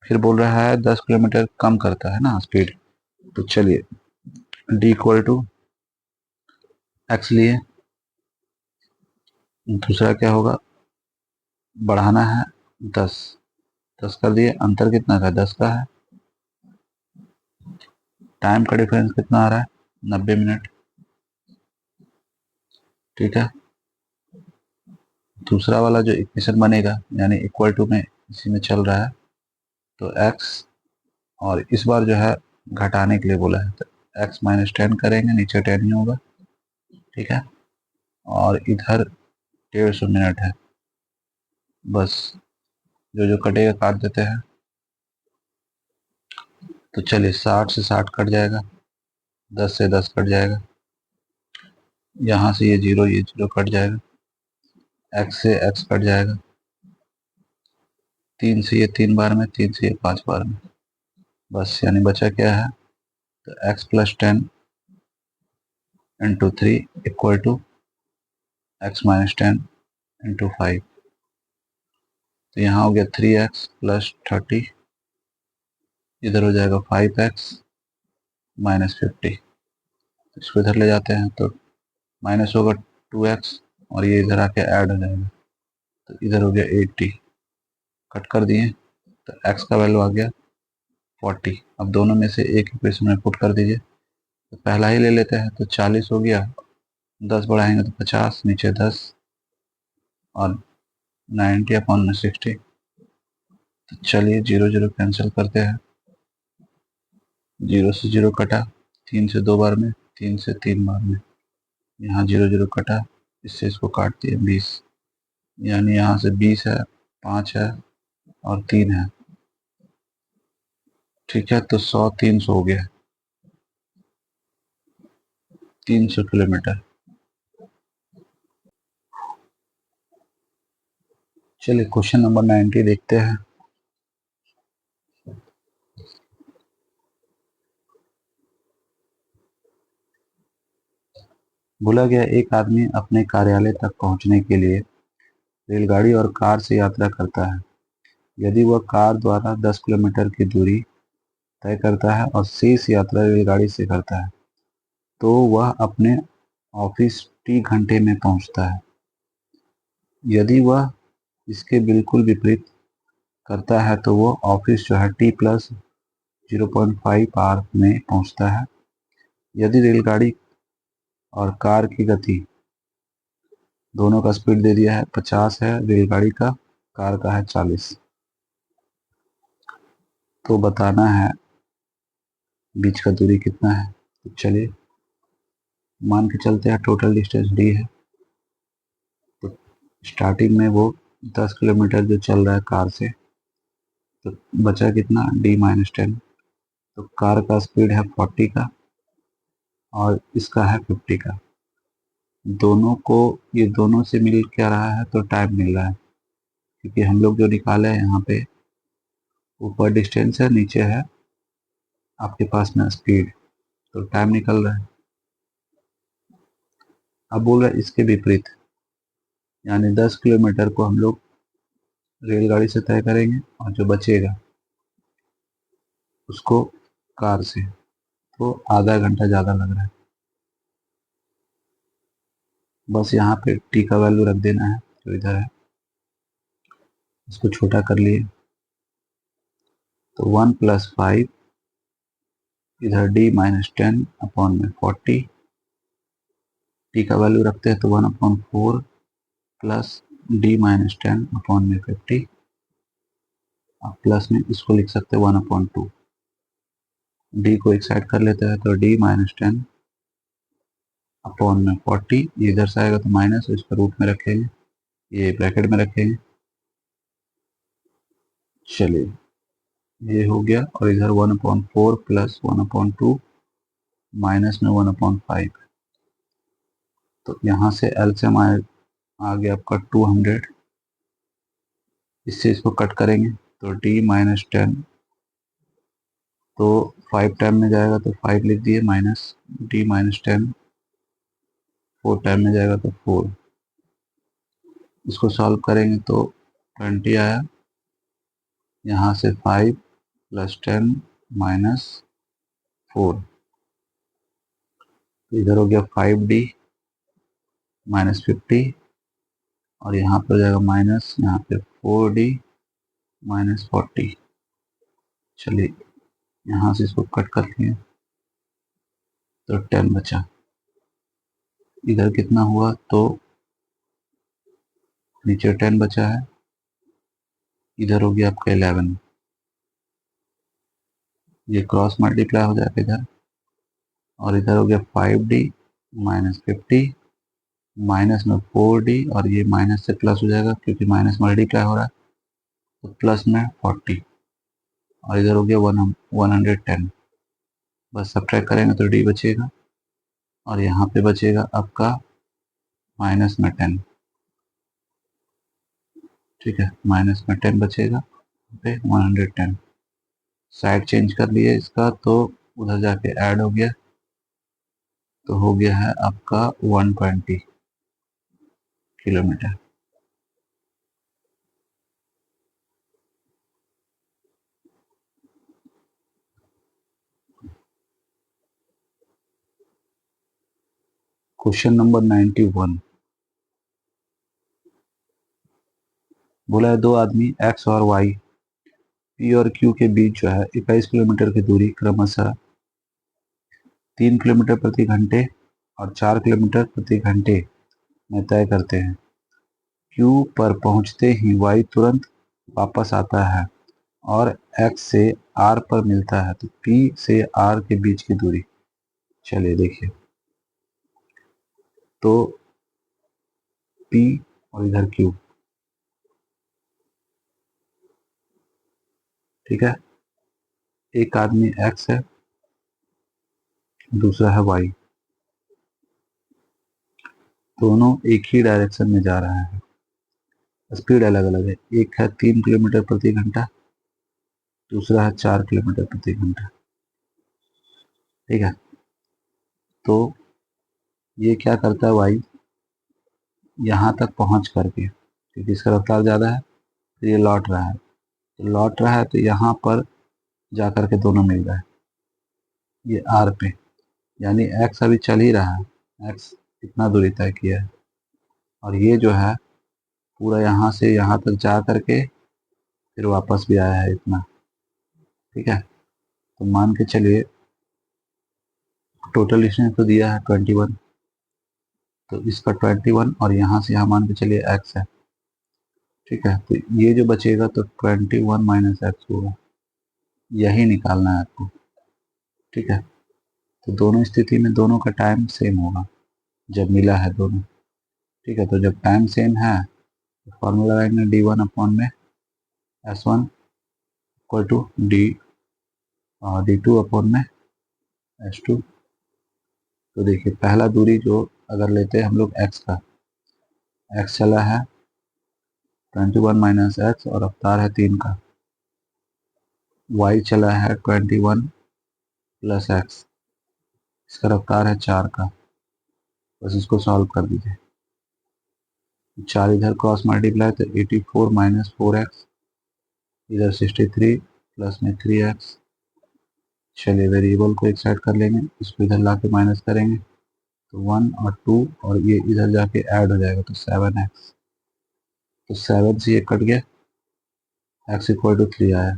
फिर बोल रहा है 10 किलोमीटर कम करता है ना स्पीड, तो चलिए D = x लिए। दूसरा क्या होगा, बढ़ाना है 10, 10 कर दिए। अंतर कितना का, 10 का है। टाइम का डिफरेंस कितना आ रहा है, 90 मिनट। ठीक है, दूसरा वाला जो इक्वेशन बनेगा, यानी इक्वल टू में इसी में चल रहा है, तो x और इस बार जो है घटाने के लिए बोला है, तो x माइनस 10 करेंगे, नीचे 10 ही होगा, ठीक है। और इधर 150 मिनट है, बस जो जो कटेगा काट देते हैं। तो चलिए 60 से 60 कट जाएगा, 10 से 10 कट जाएगा, यहाँ से ये जीरो कट जाएगा, x से x कट जाएगा, 3 से ये 3 बार में, 3 से ये 5 बार में, बस यानी बचा क्या है, तो x plus 10 into 3 equal to x minus 10 into 5। तो यहाँ हो गया 3x प्लस 30, इधर हो जाएगा 5x माइनस 50। इसको इधर ले जाते हैं तो माइनस होगा 2x, और ये इधर आके ऐड हो जाएगा, तो इधर हो गया 80, कट कर दिए, तो x का वैल्यू आ गया 40। अब दोनों में से एक इक्वेशन में पुट कर दीजिए, तो पहला ही ले लेते हैं, तो 40 हो गया, 10 बढ़ाएंगे तो 50, नीचे 10, और 90 अपॉन में 60। तो चलिए 0 0 कैंसिल करते हैं, 0 से 0 कटा, 3 से 2 बार में, 3 से 3 बार में, यहाँ 0 0 कटा, इससे इसको काट दिए 20, यानी यहाँ से 20 है, 5 है और 3 है, ठीक है। तो 100 300 हो गया, 300 किलोमीटर। चलिए क्वेश्चन नंबर 90 देखते हैं। बोला गया एक आदमी अपने कार्यालय तक पहुंचने के लिए रेलगाड़ी और कार से यात्रा करता है। यदि वह कार द्वारा 10 किलोमीटर की दूरी तय करता है और शेष यात्रा रेलगाड़ी से करता है, तो वह अपने ऑफिस टी घंटे में पहुंचता है। यदि वह इसके बिल्कुल विपरीत करता है तो वो ऑफिस जो है टी प्लस 0.5 आवर में पहुंचता है। यदि रेलगाड़ी और कार की गति दोनों का स्पीड दे दिया है, 50 है रेलगाड़ी का, कार का है 40, तो बताना है बीच का दूरी कितना है। तो चलिए मान के चलते हैं टोटल डिस्टेंस डी है, तो स्टार्टिंग में वो 10 किलोमीटर जो चल रहा है कार से, तो बचा कितना, डी माइनस 10। तो कार का स्पीड है 40 का और इसका है 50 का, दोनों को ये दोनों से मिल क्या रहा है, तो टाइम मिल रहा है, क्योंकि हम लोग जो निकाले हैं यहाँ पे ऊपर डिस्टेंस है, नीचे है आपके पास में स्पीड, तो टाइम निकल रहा है। अब बोल रहा है इसके विपरीत, यानी 10 किलोमीटर को हम लोग रेलगाड़ी से तय करेंगे और जो बचेगा उसको कार से, तो आधा घंटा ज़्यादा लग रहा है। बस यहाँ पे टी का वैल्यू रख देना है जो इधर है, इसको छोटा कर लिए, तो 1 प्लस 5, इधर डी माइनस 10 अपॉन में 40, टी का वैल्यू रखते हैं तो 1 upon 4 plus D minus 10 upon में 50, अब प्लस में इसको लिख सकते हैं 1 अपॉन 2, डी को एक साइड कर लेते हैं, तो डी माइनस 10 अपॉन में 40, इधर से आएगा तो माइनस, इसको रूट में रखेंगे, ये ब्रैकेट में रखेंगे। चलिए ये हो गया, और इधर 1/4 प्लस 1/2 माइनस में 1/5, तो यहाँ से एलसीएम आ गया आपका 200, इससे इसको कट करेंगे तो डी माइनस 10, तो 5 टाइम में जाएगा तो 5 लिख दिए, माइनस डी माइनस 10, 4 टाइम में जाएगा तो 4, इसको सॉल्व करेंगे तो 20 आया, यहाँ से 5 प्लस 10 माइनस 4, तो इधर हो गया 5D माइनस 50, और यहाँ पर हो जाएगा माइनस, यहाँ पे 4D माइनस 40। चलिए यहाँ से इसको कट कर लिए तो 10 बचा, इधर कितना हुआ, तो नीचे 10 बचा है, इधर हो गया आपका 11, ये क्रॉस मल्टीप्लाई हो जाएगा इधर, और इधर हो गया 5D माइनस 50, माइनस में 4D, और ये माइनस से प्लस हो जाएगा क्योंकि माइनस मल्टीप्लाई हो रहा है, तो प्लस में 40, और इधर हो गया 110। बस सब्ट्रैक्ट करेंगे तो D बचेगा, और यहाँ पे बचेगा आपका माइनस में 10। ठीक है, माइनस में 10 बचेगा पे 110। साइड चेंज कर लिए इसका, तो उधर जाके ऐड हो गया, तो हो गया है आपका 120 किलोमीटर। क्वेश्चन नंबर 91 बोला है दो आदमी एक्स और वाई पी और क्यू के बीच जो है 21 किलोमीटर की दूरी क्रमशः 3 किलोमीटर प्रति घंटे और 4 किलोमीटर प्रति घंटे में तय करते हैं। क्यू पर पहुंचते ही वाई तुरंत वापस आता है और एक्स से आर पर मिलता है, तो पी से आर के बीच की दूरी। चलिए देखिए, तो पी और इधर क्यू, ठीक है, एक आदमी एक्स है, दूसरा है वाई, दोनों एक ही डायरेक्शन में जा रहा है, स्पीड अलग अलग है, एक है 3 किलोमीटर प्रति घंटा, दूसरा है 4 किलोमीटर प्रति घंटा। ठीक है, तो ये क्या करता है वाई, यहाँ तक पहुँच करके, क्योंकि इसका रफ्तार ज़्यादा है, तो ये लौट रहा है, तो लौट रहा है तो यहाँ पर जा कर के दोनों मिल रहा है, ये आर पे, यानी एक्स अभी चल ही रहा है, एक्स इतना दूरी तय किया है, और ये जो है पूरा यहाँ से यहाँ तक जा करके फिर वापस भी आया है इतना। ठीक है, तो मान के चलिए टोटल इसने तो दिया है 21, तो इसका 21 और यहाँ से यहाँ मान के चलिए एक्स है। ठीक है, तो ये जो बचेगा तो 21 माइनस एक्स होगा, यही निकालना है आपको। ठीक है, तो दोनों स्थिति में दोनों का टाइम सेम होगा जब मिला है दोनों। ठीक है, तो जब टाइम सेम है तो फॉर्मूला लगाएंगे D1 में S1 इक्वल टू D2 में S2। तो देखिए पहला दूरी जो अगर लेते हैं हम लोग एक्स का, एक्स चला है 21 माइनस एक्स और रफ्तार है 3 का, वाई चला है 21 प्लस एक्स, इसका रफ्तार है 4 का, बस इसको सॉल्व कर दीजिए। 4 इधर क्रॉस मल्टीप्लाई तो 84 माइनस 4x, इधर 63 प्लस में 3x। चलिए वेरिएबल को एक साइड कर लेंगे, इसको इधर ला के माइनस करेंगे तो 1 और 2, और ये इधर जाके ऐड हो जाएगा तो 7x, तो 7 से ये कट गया, x इक्वल टू 3 आया।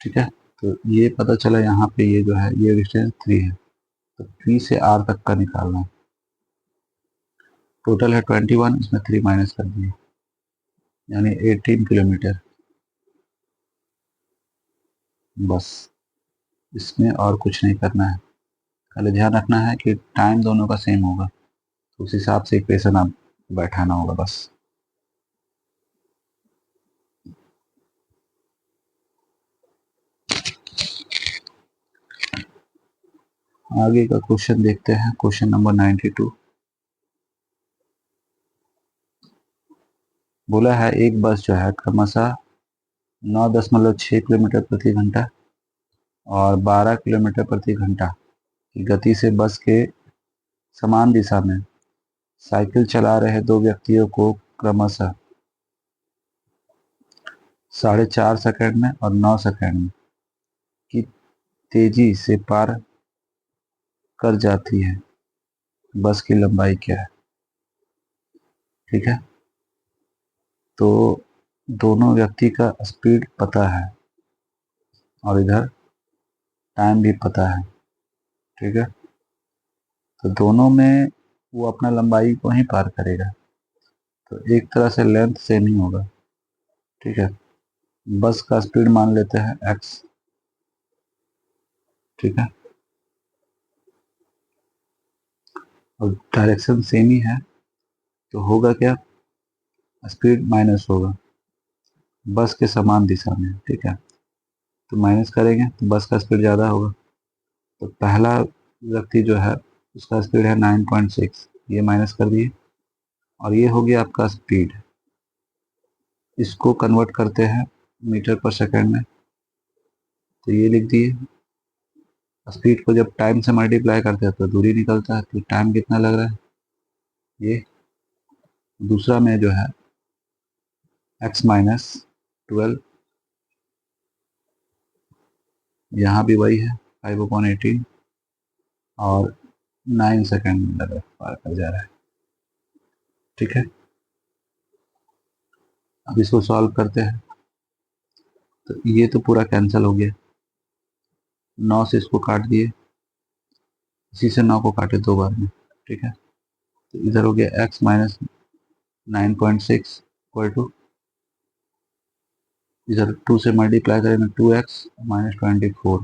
ठीक है, तो ये पता चला यहाँ पे ये जो है ये डिस्टेंस 3 है, तो 3 से r तक का निकालना है। टोटल है 21, इसमें 3 माइनस कर दिए, यानी 18 किलोमीटर। बस इसमें और कुछ नहीं करना है, खाली ध्यान रखना है कि टाइम दोनों का सेम होगा, तो उस हिसाब से इक्वेशन आप बैठाना होगा बस। आगे का क्वेश्चन देखते हैं, क्वेश्चन नंबर 92। बोला है एक बस जो है क्रमशः 9.6 किलोमीटर प्रति घंटा और 12 किलोमीटर प्रति घंटा की गति से बस के समान दिशा में साइकिल चला रहे दो व्यक्तियों को क्रमशः 4.5 सेकंड में और 9 सेकंड में की तेजी से पार कर जाती है, बस की लंबाई क्या है। ठीक है, तो दोनों व्यक्ति का स्पीड पता है और इधर टाइम भी पता है। ठीक है, तो दोनों में वो अपना लंबाई को ही पार करेगा, तो एक तरह से लेंथ सेम ही होगा। ठीक है, बस का स्पीड मान लेते हैं x, ठीक है, और डायरेक्शन सेम ही है तो होगा क्या, स्पीड माइनस होगा बस के समान दिशा में। ठीक है, तो माइनस करेंगे तो बस का स्पीड ज़्यादा होगा। तो पहला व्यक्ति जो है उसका स्पीड है 9.6, ये माइनस कर दिए, और ये हो गया आपका स्पीड। इसको कन्वर्ट करते हैं मीटर पर सेकंड में, तो ये लिख दिए। स्पीड को जब टाइम से मल्टीप्लाई करते हैं तो दूरी निकलता है, तो टाइम कितना लग रहा है ये। दूसरा में जो है x माइनस 12, यहाँ भी वही है 5/18, और 9 सेकेंड में लगा पार कर जा रहा है। ठीक है, अब इसको सॉल्व करते हैं, तो ये तो पूरा कैंसिल हो गया, 9 से इसको काट दिए, इसी से 9 को काटे 2 बार में। ठीक है, तो इधर हो गया x माइनस 9.6 इक्वल टू, इधर 2 से मल्टीप्लाई करेंगे 2x माइनस 24।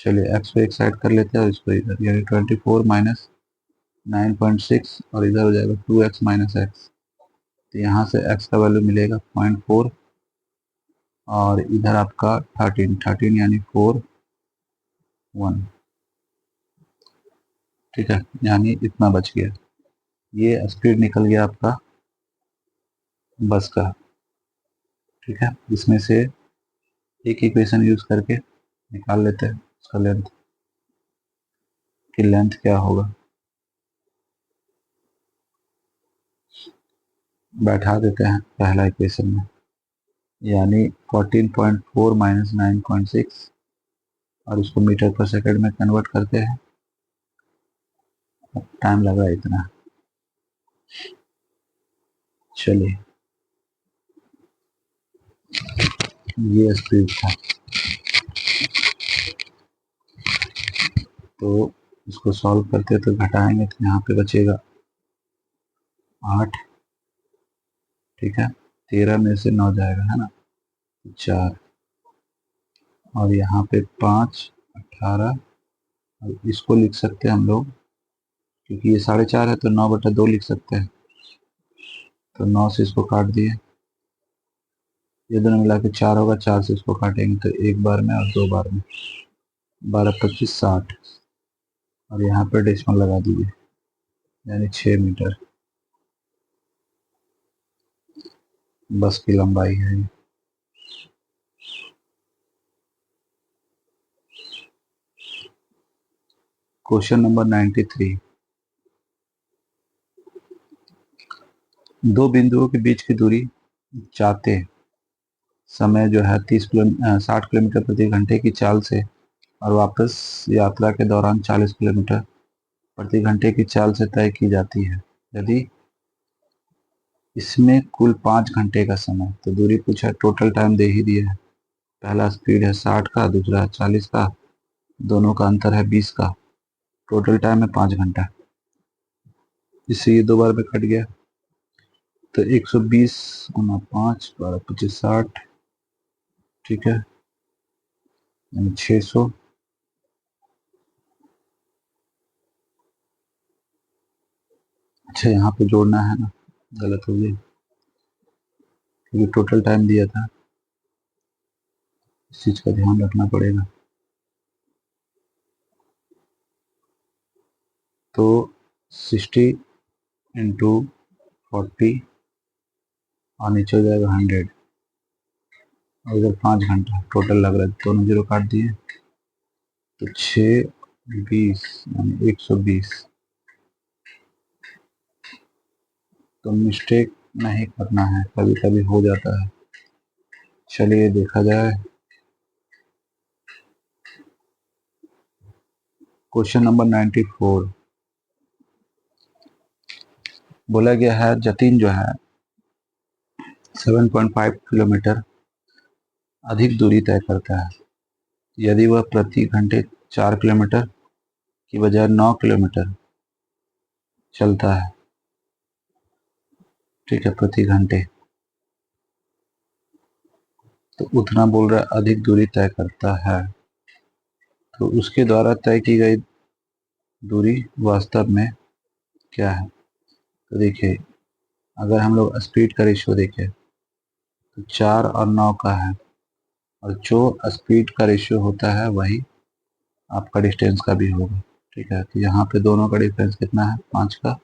चलिए x को एक साइड कर लेते हैं और इसको इधर, यानी 24 माइनस 9.6, और इधर हो जाएगा 2x माइनस x। तो यहाँ से x का वैल्यू मिलेगा 0.4, और इधर आपका 13 यानी 4 1। ठीक है, यानी इतना बच गया, ये स्पीड निकल गया आपका बस का। ठीक है, इसमें से एक इक्वेशन यूज करके निकाल लेते हैं उसका लेंथ, कि लेंथ क्या होगा। बैठा देते हैं पहला इक्वेशन में, यानी 14.4 माइनस 9.6, और उसको मीटर पर सेकंड में कन्वर्ट करते हैं। टाइम लगा इतना, चलिए ये स्पीड था, तो इसको सॉल्व करते तो घटाएंगे तो यहाँ पे बचेगा 8। ठीक है, 13 में से 9 जाएगा है ना, 4, और यहाँ पे 5 18, और इसको लिख सकते हैं हम लोग, क्योंकि ये 4.5 है तो 9/2 लिख सकते हैं। तो 9 से इसको काट दिए, ये दोनों मिला के 4 होगा, 4 से इसको काटेंगे तो एक बार में और 2 बार में, 12 25 60, और यहाँ पे डेसिमल लगा दीजिए, यानी 6 मीटर बस की लंबाई है ये। क्वेश्चन नंबर 93, दो बिंदुओं के बीच की दूरी जाते समय जो है 60 किलोमीटर प्रति घंटे की चाल से, और वापस यात्रा के दौरान 40 किलोमीटर प्रति घंटे की चाल से तय की जाती है। यदि इसमें कुल 5 घंटे का समय, तो दूरी पूछा, टोटल टाइम दे ही दिया है। पहला स्पीड है 60 का, दूसरा है 40 का, दोनों का अंतर है 20 का, टोटल टाइम है 5 घंटा। इससे ये 2 बार में कट गया, तो 120 गुना 5 12 25 60, ठीक है, यानी 600। अच्छा, यहाँ पे जोड़ना है ना, गलत हो गई, क्योंकि टोटल टाइम दिया था, इस चीज का ध्यान रखना पड़ेगा। तो 60 इंटू 40, और नीचे हो जाएगा 100, और इधर 5 घंटा टोटल लग रहा है, दोनों जीरो काट दिए, तो 6 20 यानी 120। तो मिस्टेक नहीं करना है, कभी कभी हो जाता है। चलिए देखा जाए, क्वेश्चन नंबर 94, बोला गया है जतिन जो है 7.5 किलोमीटर अधिक दूरी तय करता है यदि वह प्रति घंटे 4 किलोमीटर की बजाय 9 किलोमीटर चलता है। ठीक है, प्रति घंटे, तो उतना बोल रहा है अधिक दूरी तय करता है। तो उसके द्वारा तय की गई दूरी वास्तव में क्या है? तो देखिए, अगर हम लोग स्पीड का रेशियो देखें तो 4 और 9 का है, और जो स्पीड का रेशियो होता है वही आपका डिस्टेंस का भी होगा। ठीक है, तो यहाँ पे दोनों का डिफरेंस कितना है? 5 का,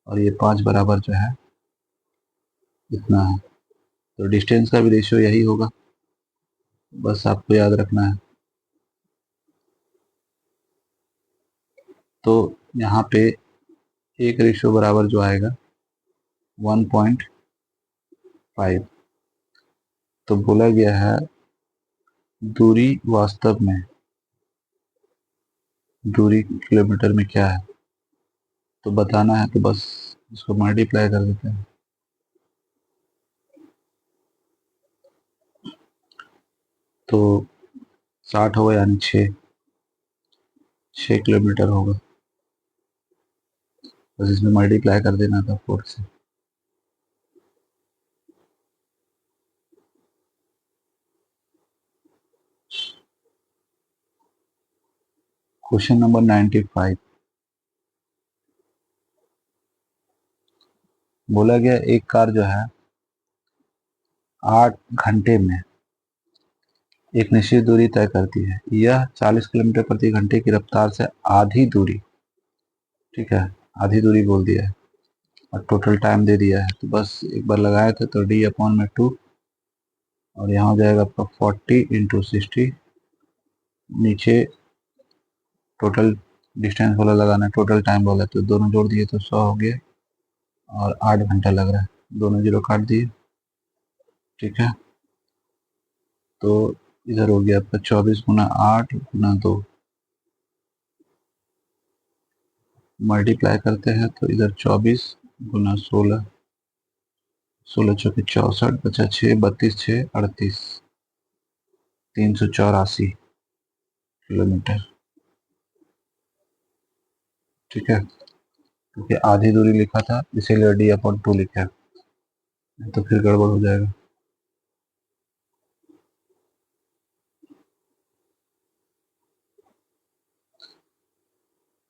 और ये 5 बराबर जो है इतना है, तो डिस्टेंस का भी रेशियो यही होगा, बस आपको याद रखना है। तो यहाँ पे एक रेशियो बराबर जो आएगा 1.5। तो बोला गया है दूरी वास्तव में, दूरी किलोमीटर में क्या है, तो बताना है, तो बस इसको मल्टीप्लाई कर देते हैं। तो 60 होगा, यानी 6 किलोमीटर होगा, बस इसमें मल्टीप्लाई कर देना था 4 से। क्वेश्चन नंबर 95, बोला गया एक कार जो है 8 घंटे में एक निश्चित दूरी तय करती है। यह 40 किलोमीटर प्रति घंटे की रफ्तार से आधी दूरी, ठीक है, आधी दूरी बोल दिया है, और टोटल टाइम दे दिया है। तो बस एक बार लगाए थे तो d/2, और यहाँ हो जाएगा आपका 40 × 60, नीचे टोटल डिस्टेंस वाला लगाना है, टोटल टाइम बोला, तो दोनों जोड़ दिए तो 100 हो गया, और 8 घंटा लग रहा है, दोनों जीरो काट दिए। ठीक है, तो इधर हो गया आपका 24 × 8 × 2, मल्टीप्लाई करते हैं तो इधर 24 × 16, 16 चौके 64, बचा 6, 32 6 38, 384 किलोमीटर। ठीक है, क्योंकि आधी दूरी लिखा था इसीलिए d/2 लिखा है, तो फिर गड़बड़ हो जाएगा।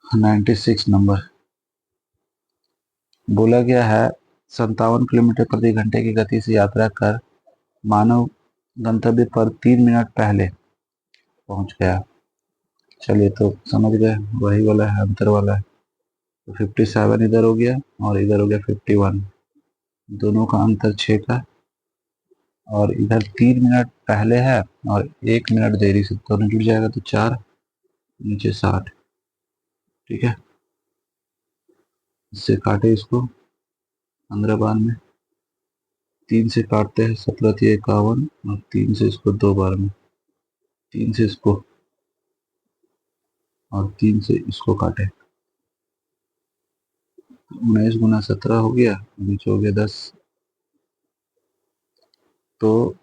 हाँ, 96 नंबर, बोला गया है 57 किलोमीटर प्रति घंटे की गति से यात्रा कर मानव गंतव्य पर 3 मिनट पहले पहुंच गया। चलिए, तो समझ गए, वही वाला है, अंतर वाला है। तो 57 इधर हो गया, और इधर हो गया 51, दोनों का अंतर 6 का, और इधर 3 मिनट पहले है और 1 मिनट देरी से, दोनों जुड़ जाएगा तो 4, नीचे 60। ठीक है, इससे काटे इसको 15 बार में, 3 से काटते हैं 17 × 51, और 3 से इसको 2 बार में, 3 से इसको और 3 से इसको काटे, 19 × 17 हो गया, नीचे हो गया 10। तो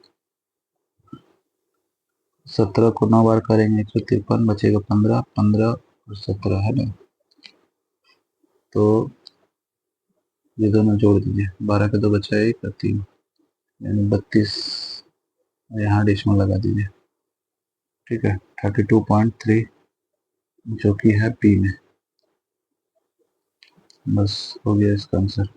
17 को 9 बार करेंगे 153, बचेगा 15, 15 और 17 है ना, तो ये दोनों जोड़ दीजिए, 12 का 2 बचा 1 और 3, यानी 32, यहाँ एडिशनल लगा दीजिए। ठीक है, 32.3 जो कि है पी में, बस हो गया इसका आंसर।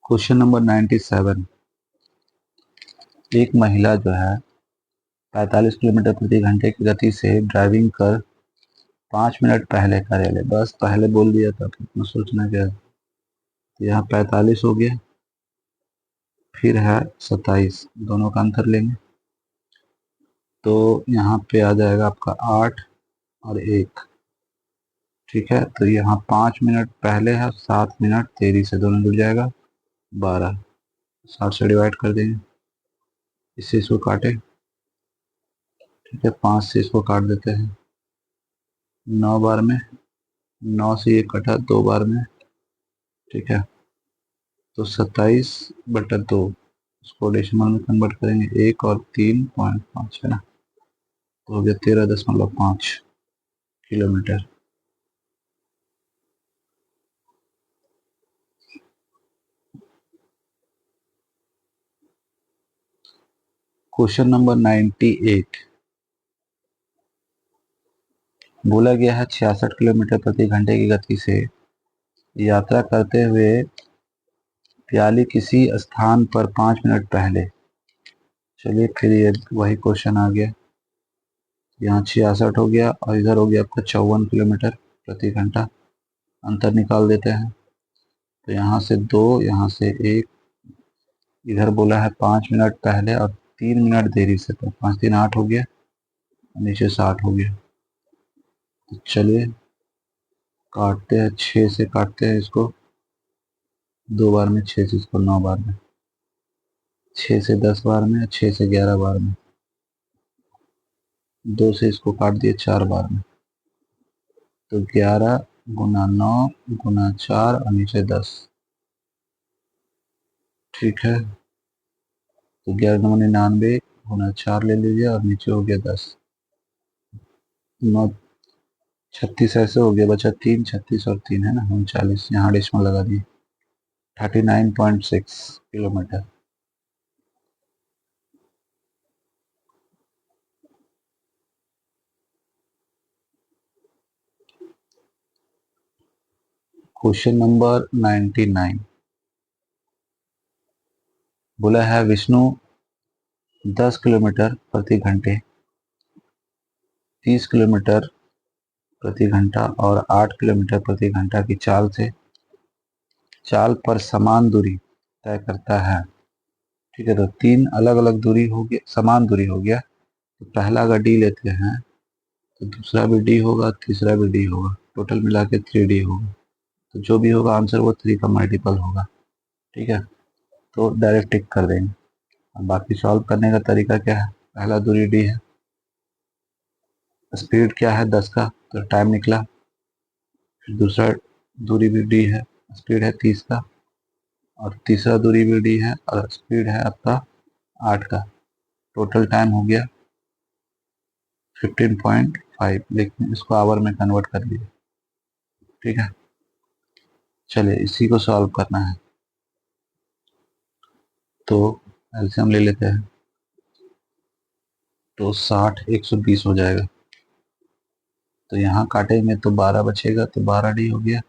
क्वेश्चन नंबर 97, एक महिला जो है 45 किलोमीटर प्रति घंटे की गति से ड्राइविंग कर 5 मिनट पहले कार्यालय, बस पहले बोल दिया था, कितना सोचना क्या है। तो यहाँ 45 हो गया, फिर है 27, दोनों का अंतर लेंगे तो यहाँ पे आ जाएगा आपका 8 और 1। ठीक है, तो यहाँ 5 मिनट पहले है, 7 मिनट देरी से, दोनों जुड़ जाएगा 12, 60 से डिवाइड कर देंगे, इससे इसको काटे। ठीक है, 5 से इसको काट देते हैं 9 बार में, 9 से ये कटा 2 बार में। ठीक है, तो 27/2, इसको डेसिमल में कन्वर्ट करेंगे, 1 और 3.5 है ना, तो हो गया 13.5 किलोमीटर। क्वेश्चन नंबर 98 बोला गया है 66 किलोमीटर प्रति घंटे की गति से यात्रा करते हुए प्याली किसी स्थान पर 5 मिनट पहले। चलिए फिर ये वही क्वेश्चन आ गया। यहाँ 66 हो गया और इधर हो गया आपका 54 किलोमीटर प्रति घंटा। अंतर निकाल देते हैं। तो यहाँ से 2, यहाँ से 1, इधर बोला है 5 मिनट पहले और 3 मिनट देरी से, तो 5 3 8 हो गया, नीचे 60 हो गया। तो चलिए काटते हैं, 6 से काटते हैं इसको, 2 बार में, 6 से इसको 9 बार में, 6 से 10 बार में, 6 से 11 बार में, 2 से इसको काट दिए 4 बार में। तो 11 गुना 9 गुना 4 और नीचे 10। ठीक है, तो 11 9 99 गुना 4 ले लीजिए और नीचे हो गया 10। 9 36 ऐसे हो गया, बचा 3, 36 और 3 है ना 39, यहाँ डेसिमल लगा दिए, 39.6 किलोमीटर। क्वेश्चन नंबर 99 बोला है विष्णु 10 किलोमीटर प्रति घंटे, 30 किलोमीटर प्रति घंटा और 8 किलोमीटर प्रति घंटा की चाल से चाल पर समान दूरी तय करता है। ठीक है, तो 3 अलग अलग दूरी हो गया, समान दूरी हो गया। तो पहला अगर डी लेते हैं तो दूसरा भी डी होगा, तीसरा भी डी होगा, टोटल मिला के 3D होगा। तो जो भी होगा आंसर वो 3 का मल्टीपल होगा। ठीक है, तो डायरेक्ट टिक कर देंगे। अब बाकी सॉल्व करने का तरीका क्या है, पहला दूरी डी है, स्पीड क्या है 10 का, तो टाइम निकला। फिर दूसरा दूरी भी डी है, स्पीड है 30 का, और तीसरा दूरी भी डी है और स्पीड है आपका 8 का। टोटल टाइम हो गया 15.5, लेकिन इसको आवर में कन्वर्ट कर लीजिए। ठीक है, चलिए इसी को सॉल्व करना है। तो एलसीएम ले लेते हैं, तो 60 120 हो जाएगा। तो यहाँ काटेंगे तो 12 बचेगा, तो 12D हो गया,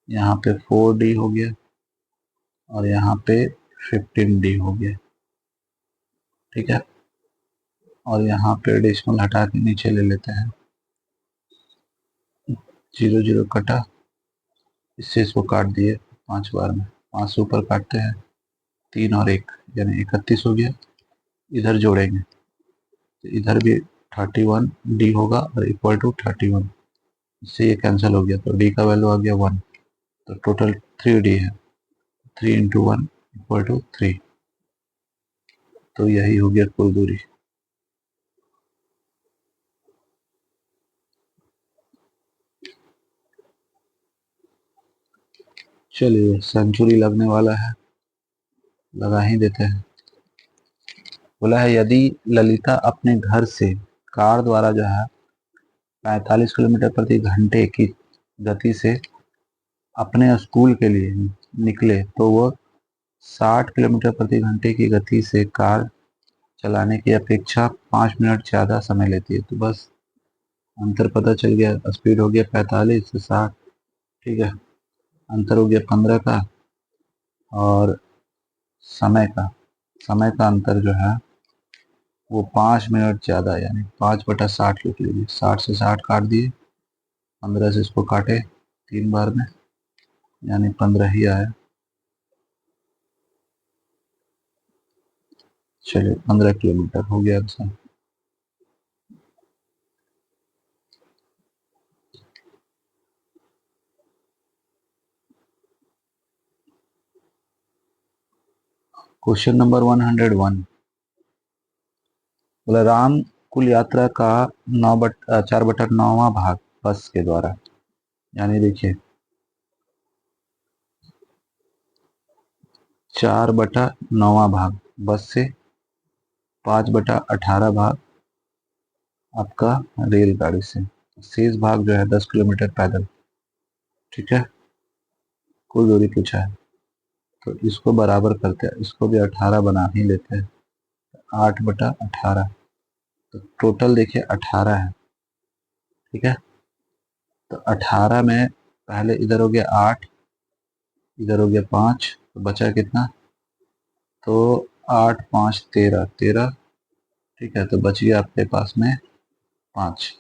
यहाँ पे 4D हो गया और यहाँ पे 15D हो गया। ठीक है, और यहाँ पे डेसिमल हटा के नीचे ले लेते हैं, 0 0 कटा, इससे इसको काट दिए 5 बार में, 5 से ऊपर काटते हैं, 3 और 1 यानी 31 हो गया। इधर जोड़ेंगे तो इधर भी 31D होगा और इक्वल टू 31, इससे ये कैंसिल हो गया, तो D का वैल्यू आ गया 1। तो टोटल 3D है, 3 इंटू 1 इक्वल टू 3। तो यही हो गया कुल दूरी। चलिए सेंचुरी लगने वाला है, लगा ही देते हैं। बोला है यदि ललिता अपने घर से कार द्वारा जो है 45 किलोमीटर प्रति घंटे की गति से अपने स्कूल के लिए निकले तो वो 60 किलोमीटर प्रति घंटे की गति से कार चलाने की अपेक्षा 5 मिनट ज़्यादा समय लेती है। तो बस अंतर पता चल गया, स्पीड हो गया 45 से 60। ठीक है, अंतर हो गया 15 का, और समय का अंतर जो है वो 5 मिनट ज़्यादा, यानी 5/60 लिख लीजिए। 60 से 60 काट दिए, 15 से इसको काटे 3 बार में, यानी 15 ही आया। चलिए 15 किलोमीटर हो गया आंसर। क्वेश्चन नंबर 101 बोला राम कुल यात्रा का 4/9वां भाग बस के द्वारा, यानी देखिए 4/9वां भाग बस से, 5/18 भाग आपका रेलगाड़ी से, शेष भाग जो है 10 किलोमीटर पैदल। ठीक है, कुल दूरी पूछा है, तो इसको बराबर करते हैं, इसको भी 18 बना ही लेते हैं। 8/18, तो टोटल देखिए 18 है। ठीक है, तो 18 में पहले इधर हो गया 8, इधर हो गया 5, तो बचा कितना, तो 8 5 13, 13। ठीक है, तो बच गया आपके पास में 5।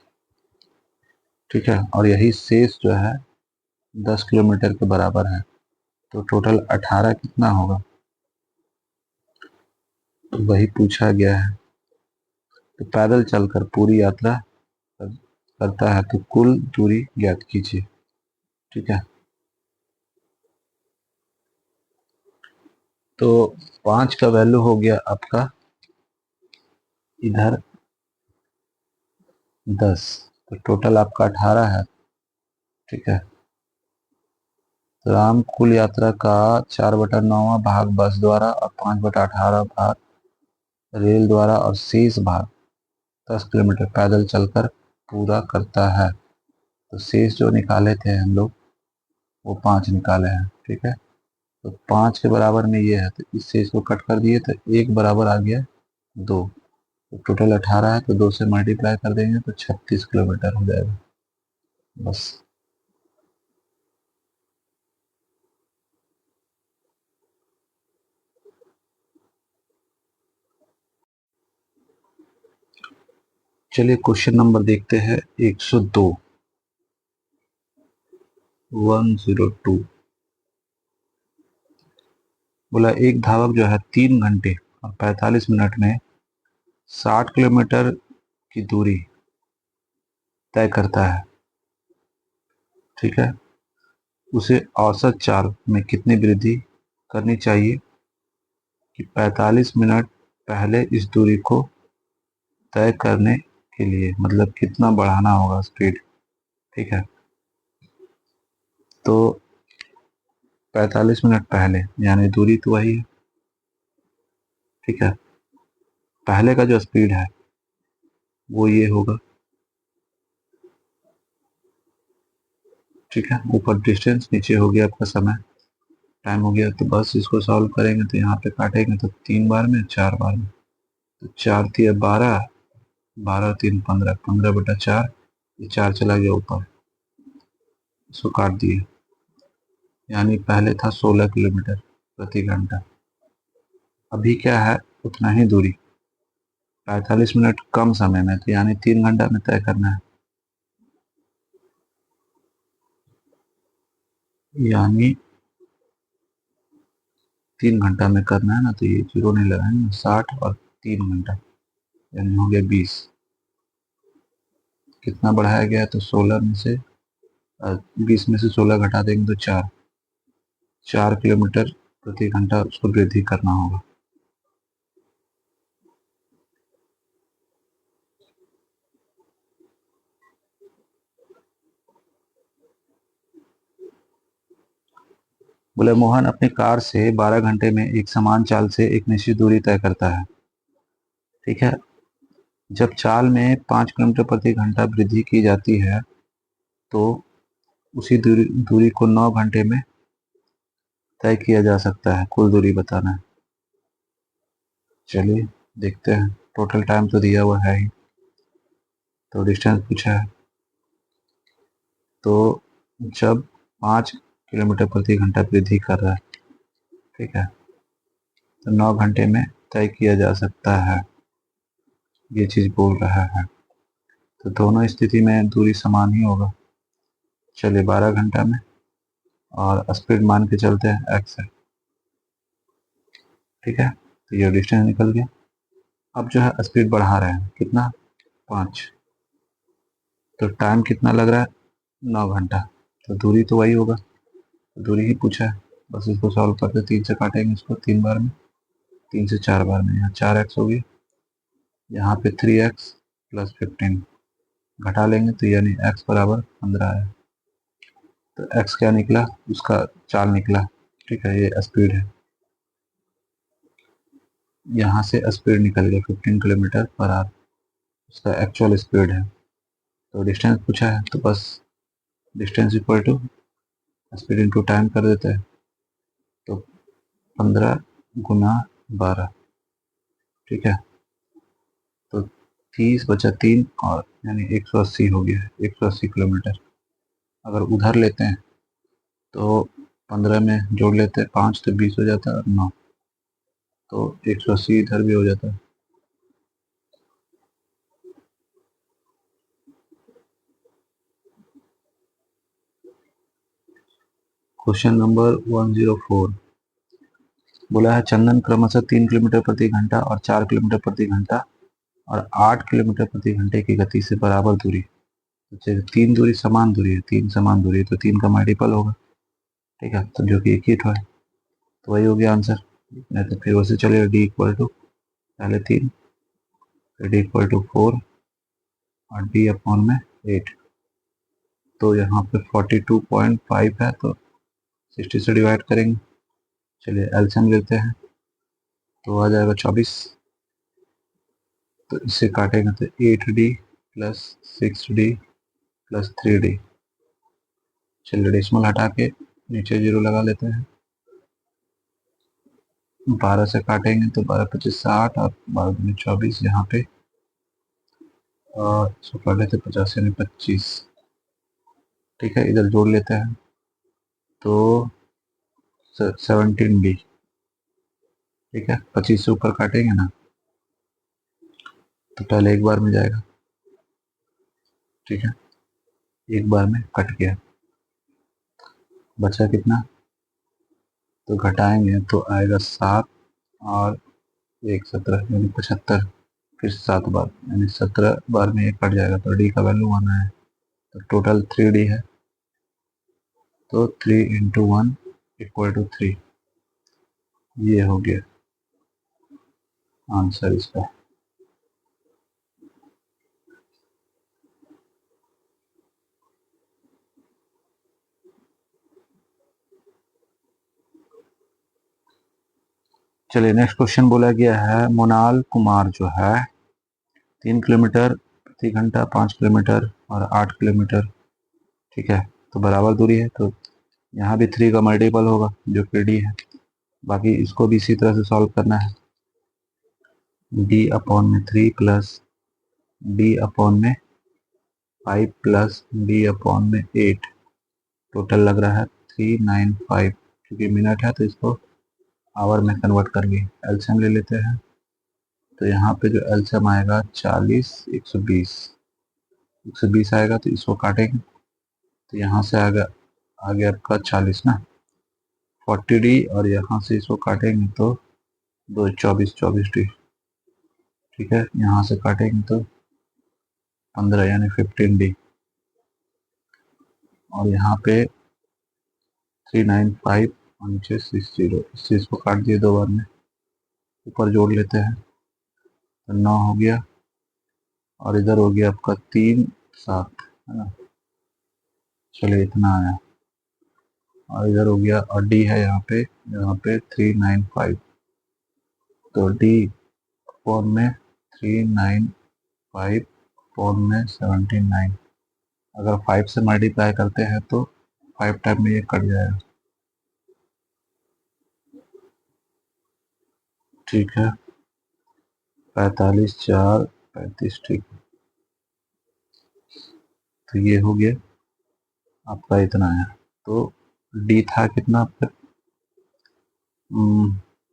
ठीक है, और यही शेष जो है 10 किलोमीटर के बराबर है, तो टोटल 18 कितना होगा, तो वही पूछा गया है। तो पैदल चलकर पूरी यात्रा करता है तो कुल दूरी ज्ञात कीजिए। ठीक है, तो 5 का वैल्यू हो गया आपका इधर 10, तो टोटल आपका 18 है। ठीक है, तो राम कुल यात्रा का 4/9 भाग बस द्वारा और 5/18 भाग रेल द्वारा और शेष भाग 10 किलोमीटर पैदल चलकर पूरा करता है। तो शेष जो निकाले थे हम लोग वो 5 निकाले हैं। ठीक है, तो 5 के बराबर में ये है, तो इस शेष को कट कर दिए तो 1 बराबर आ गया 2, तो टोटल 18 है, तो 2 से मल्टीप्लाई कर देंगे तो 36 किलोमीटर हो जाएगा। बस। चलिए क्वेश्चन नंबर देखते हैं 102, 102। बोला एक धावक जो है 3 घंटे और 45 मिनट में 60 किलोमीटर की दूरी तय करता है। ठीक है, उसे औसत चाल में कितनी वृद्धि करनी चाहिए कि 45 मिनट पहले इस दूरी को तय करने के लिए, मतलब कितना बढ़ाना होगा स्पीड। ठीक है, तो 45 मिनट पहले यानी दूरी तो वही है। ठीक है, पहले का जो स्पीड है वो ये होगा। ठीक है, ऊपर डिस्टेंस, नीचे हो गया आपका समय, टाइम हो गया। तो बस इसको सॉल्व करेंगे तो यहाँ पे काटेंगे तो 3 बार में, 4 बार में, तो 4 3 12, 12 3 15, 15/4, ये 4 चला गया ऊपर, इसको काट दिए, यानी पहले था 16 किलोमीटर प्रति घंटा। अभी क्या है, उतना ही दूरी 45 मिनट कम समय में, तो यानी 3 घंटा में तय करना है, यानी 3 घंटा में करना है ना, तो ये जीरो नहीं लगाएंगे, 60 और 3 घंटा यानी हो गया 20। कितना बढ़ाया गया, तो 16 में से 20 में से 16 घटा देंगे तो 4 किलोमीटर प्रति घंटा उसको वृद्धि करना होगा। बोले मोहन अपनी कार से 12 घंटे में एक समान चाल से एक निश्चित दूरी तय करता है। ठीक है, जब चाल में 5 किलोमीटर प्रति घंटा वृद्धि की जाती है तो उसी दूरी को 9 घंटे में तय किया जा सकता है, कुल दूरी बताना है। चलिए देखते हैं, टोटल टाइम तो दिया हुआ है ही, तो डिस्टेंस पूछा है, तो जब 5 किलोमीटर प्रति घंटा वृद्धि कर रहा है, ठीक है, तो 9 घंटे में तय किया जा सकता है, ये चीज़ बोल रहा है। तो दोनों स्थिति में दूरी समान ही होगा। चलिए 12 घंटा में, और स्पीड मान के चलते हैं एक्स है। ठीक है, तो ये डिस्टेंस निकल गया। अब जो है स्पीड बढ़ा रहे हैं, कितना, 5, तो टाइम कितना लग रहा है, 9 घंटा, तो दूरी तो वही होगा, तो दूरी ही पूछा है। बस इसको सॉल्व करके 3 से काटेंगे इसको, 3 बार में, 3 से 4 बार में, यहाँ 4x हो गई, यहाँ पे 3x प्लस 15 घटा लेंगे तो यानी x बराबर 15 है। तो x क्या निकला, उसका चाल निकला। ठीक है, ये स्पीड है, यहाँ से स्पीड निकल गया 15 किलोमीटर पर आवर, उसका एक्चुअल स्पीड है। तो डिस्टेंस पूछा है तो बस distance equal to speed into time कर देते हैं, तो 15 गुना 12। ठीक है, तो 30 बचा 3 और यानी 180 हो गया, 180 किलोमीटर। अगर उधर लेते हैं तो 15 में जोड़ लेते हैं 5 तो 20 हो जाता है और 9 तो 180 इधर भी हो जाता है। क्वेश्चन नंबर 104 बोला है चंदन क्रमशः 3 किलोमीटर प्रति घंटा और 4 किलोमीटर प्रति घंटा और 8 किलोमीटर प्रति घंटे की गति से बराबर दूरी, तो तीन दूरी समान दूरी है, तीन समान दूरी है तो तीन का मल्टीपल होगा, ठीक है, तो जो कि एक ही है, तो वही हो गया आंसर। नहीं तो फिर वैसे चलेगा डी इक्वल टू पहले 3 फिर डी इक्वल टू 4 और डी अपॉन में 8, तो यहाँ पे 42.5 है तो 60 से डिवाइड करेंगे। चलिए एलसीएम लेते हैं तो आ जाएगा 24, तो इससे काटेंगे तो 8d plus 6d plus 3d। चलिए डेसिमल हटा के नीचे जीरो लगा लेते हैं, 12 से काटेंगे तो 12 25 60 और 12 दूनी 24, यहाँ पे और इसको काट लेते 50 यानी 25, ठीक है, इधर जोड़ लेते हैं तो 17d, ठीक है, 25 से ऊपर काटेंगे ना तो पहले एक बार में जाएगा, ठीक है, एक बार में कट गया, बचा कितना, तो घटाएंगे तो आएगा 7 और 1 17 यानी 75, फिर 7 बार यानी 17 बार में एक कट जाएगा तो डी का वैल्यू 1 है, तो टोटल 3d है, तो 3 इंटू 1 इक्वल टू 3, ये हो गया आंसर इसका। चलिए नेक्स्ट क्वेश्चन बोला गया है मोनाल कुमार जो है 3 किलोमीटर प्रति घंटा 5 किलोमीटर और 8 किलोमीटर, ठीक है, तो बराबर दूरी है तो यहाँ भी 3 का मल्टीपल होगा जो कि डी है। बाकी इसको भी इसी तरह से सॉल्व करना है, डी अपॉन में 3 प्लस डी अपॉन में 5 प्लस डी अपॉन में 8, टोटल लग रहा है 395, क्योंकि मिनट है तो इसको आवर में कन्वर्ट करके एलसीएम ले लेते हैं, तो यहाँ पे जो एलसीएम आएगा 40 120, 120 आएगा तो इसको काटेंगे तो यहाँ से आ गया आपका 40 ना 40d और यहाँ से इसको काटेंगे तो 2 24 24d, ठीक है, यहाँ से काटेंगे तो 15 यानी 15d और यहाँ पे 395 और नीचे 60, इस चीज़ को काट दिए दो बार में, ऊपर जोड़ लेते हैं तो 9 हो गया और इधर हो गया आपका 3 7 है ना, चलिए इतना आया और इधर हो गया और डी है यहाँ पे 395, तो डी फोन में 395 फोन में 79, अगर 5 से मल्टीप्लाई करते हैं तो 5 टाइम में ये कट जाएगा, ठीक है, 45 4 35, ठीक, तो ये हो गया आपका इतना है, तो डी था कितना आपका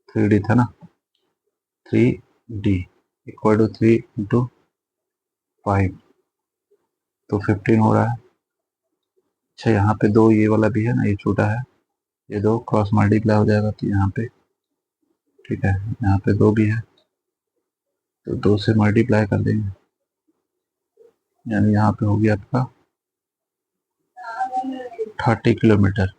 3d था ना, 3d इक्वल टू 3 इंटू 5 तो 15 हो रहा है। अच्छा यहाँ पे दो ये वाला भी है ना, ये छोटा है, ये दो क्रॉस मल्टीप्लाई हो जाएगा तो यहाँ पे, ठीक है, यहाँ पे दो भी है तो 2 से मल्टीप्लाई कर देंगे, यानी यहाँ पे हो गया आपका 30 किलोमीटर,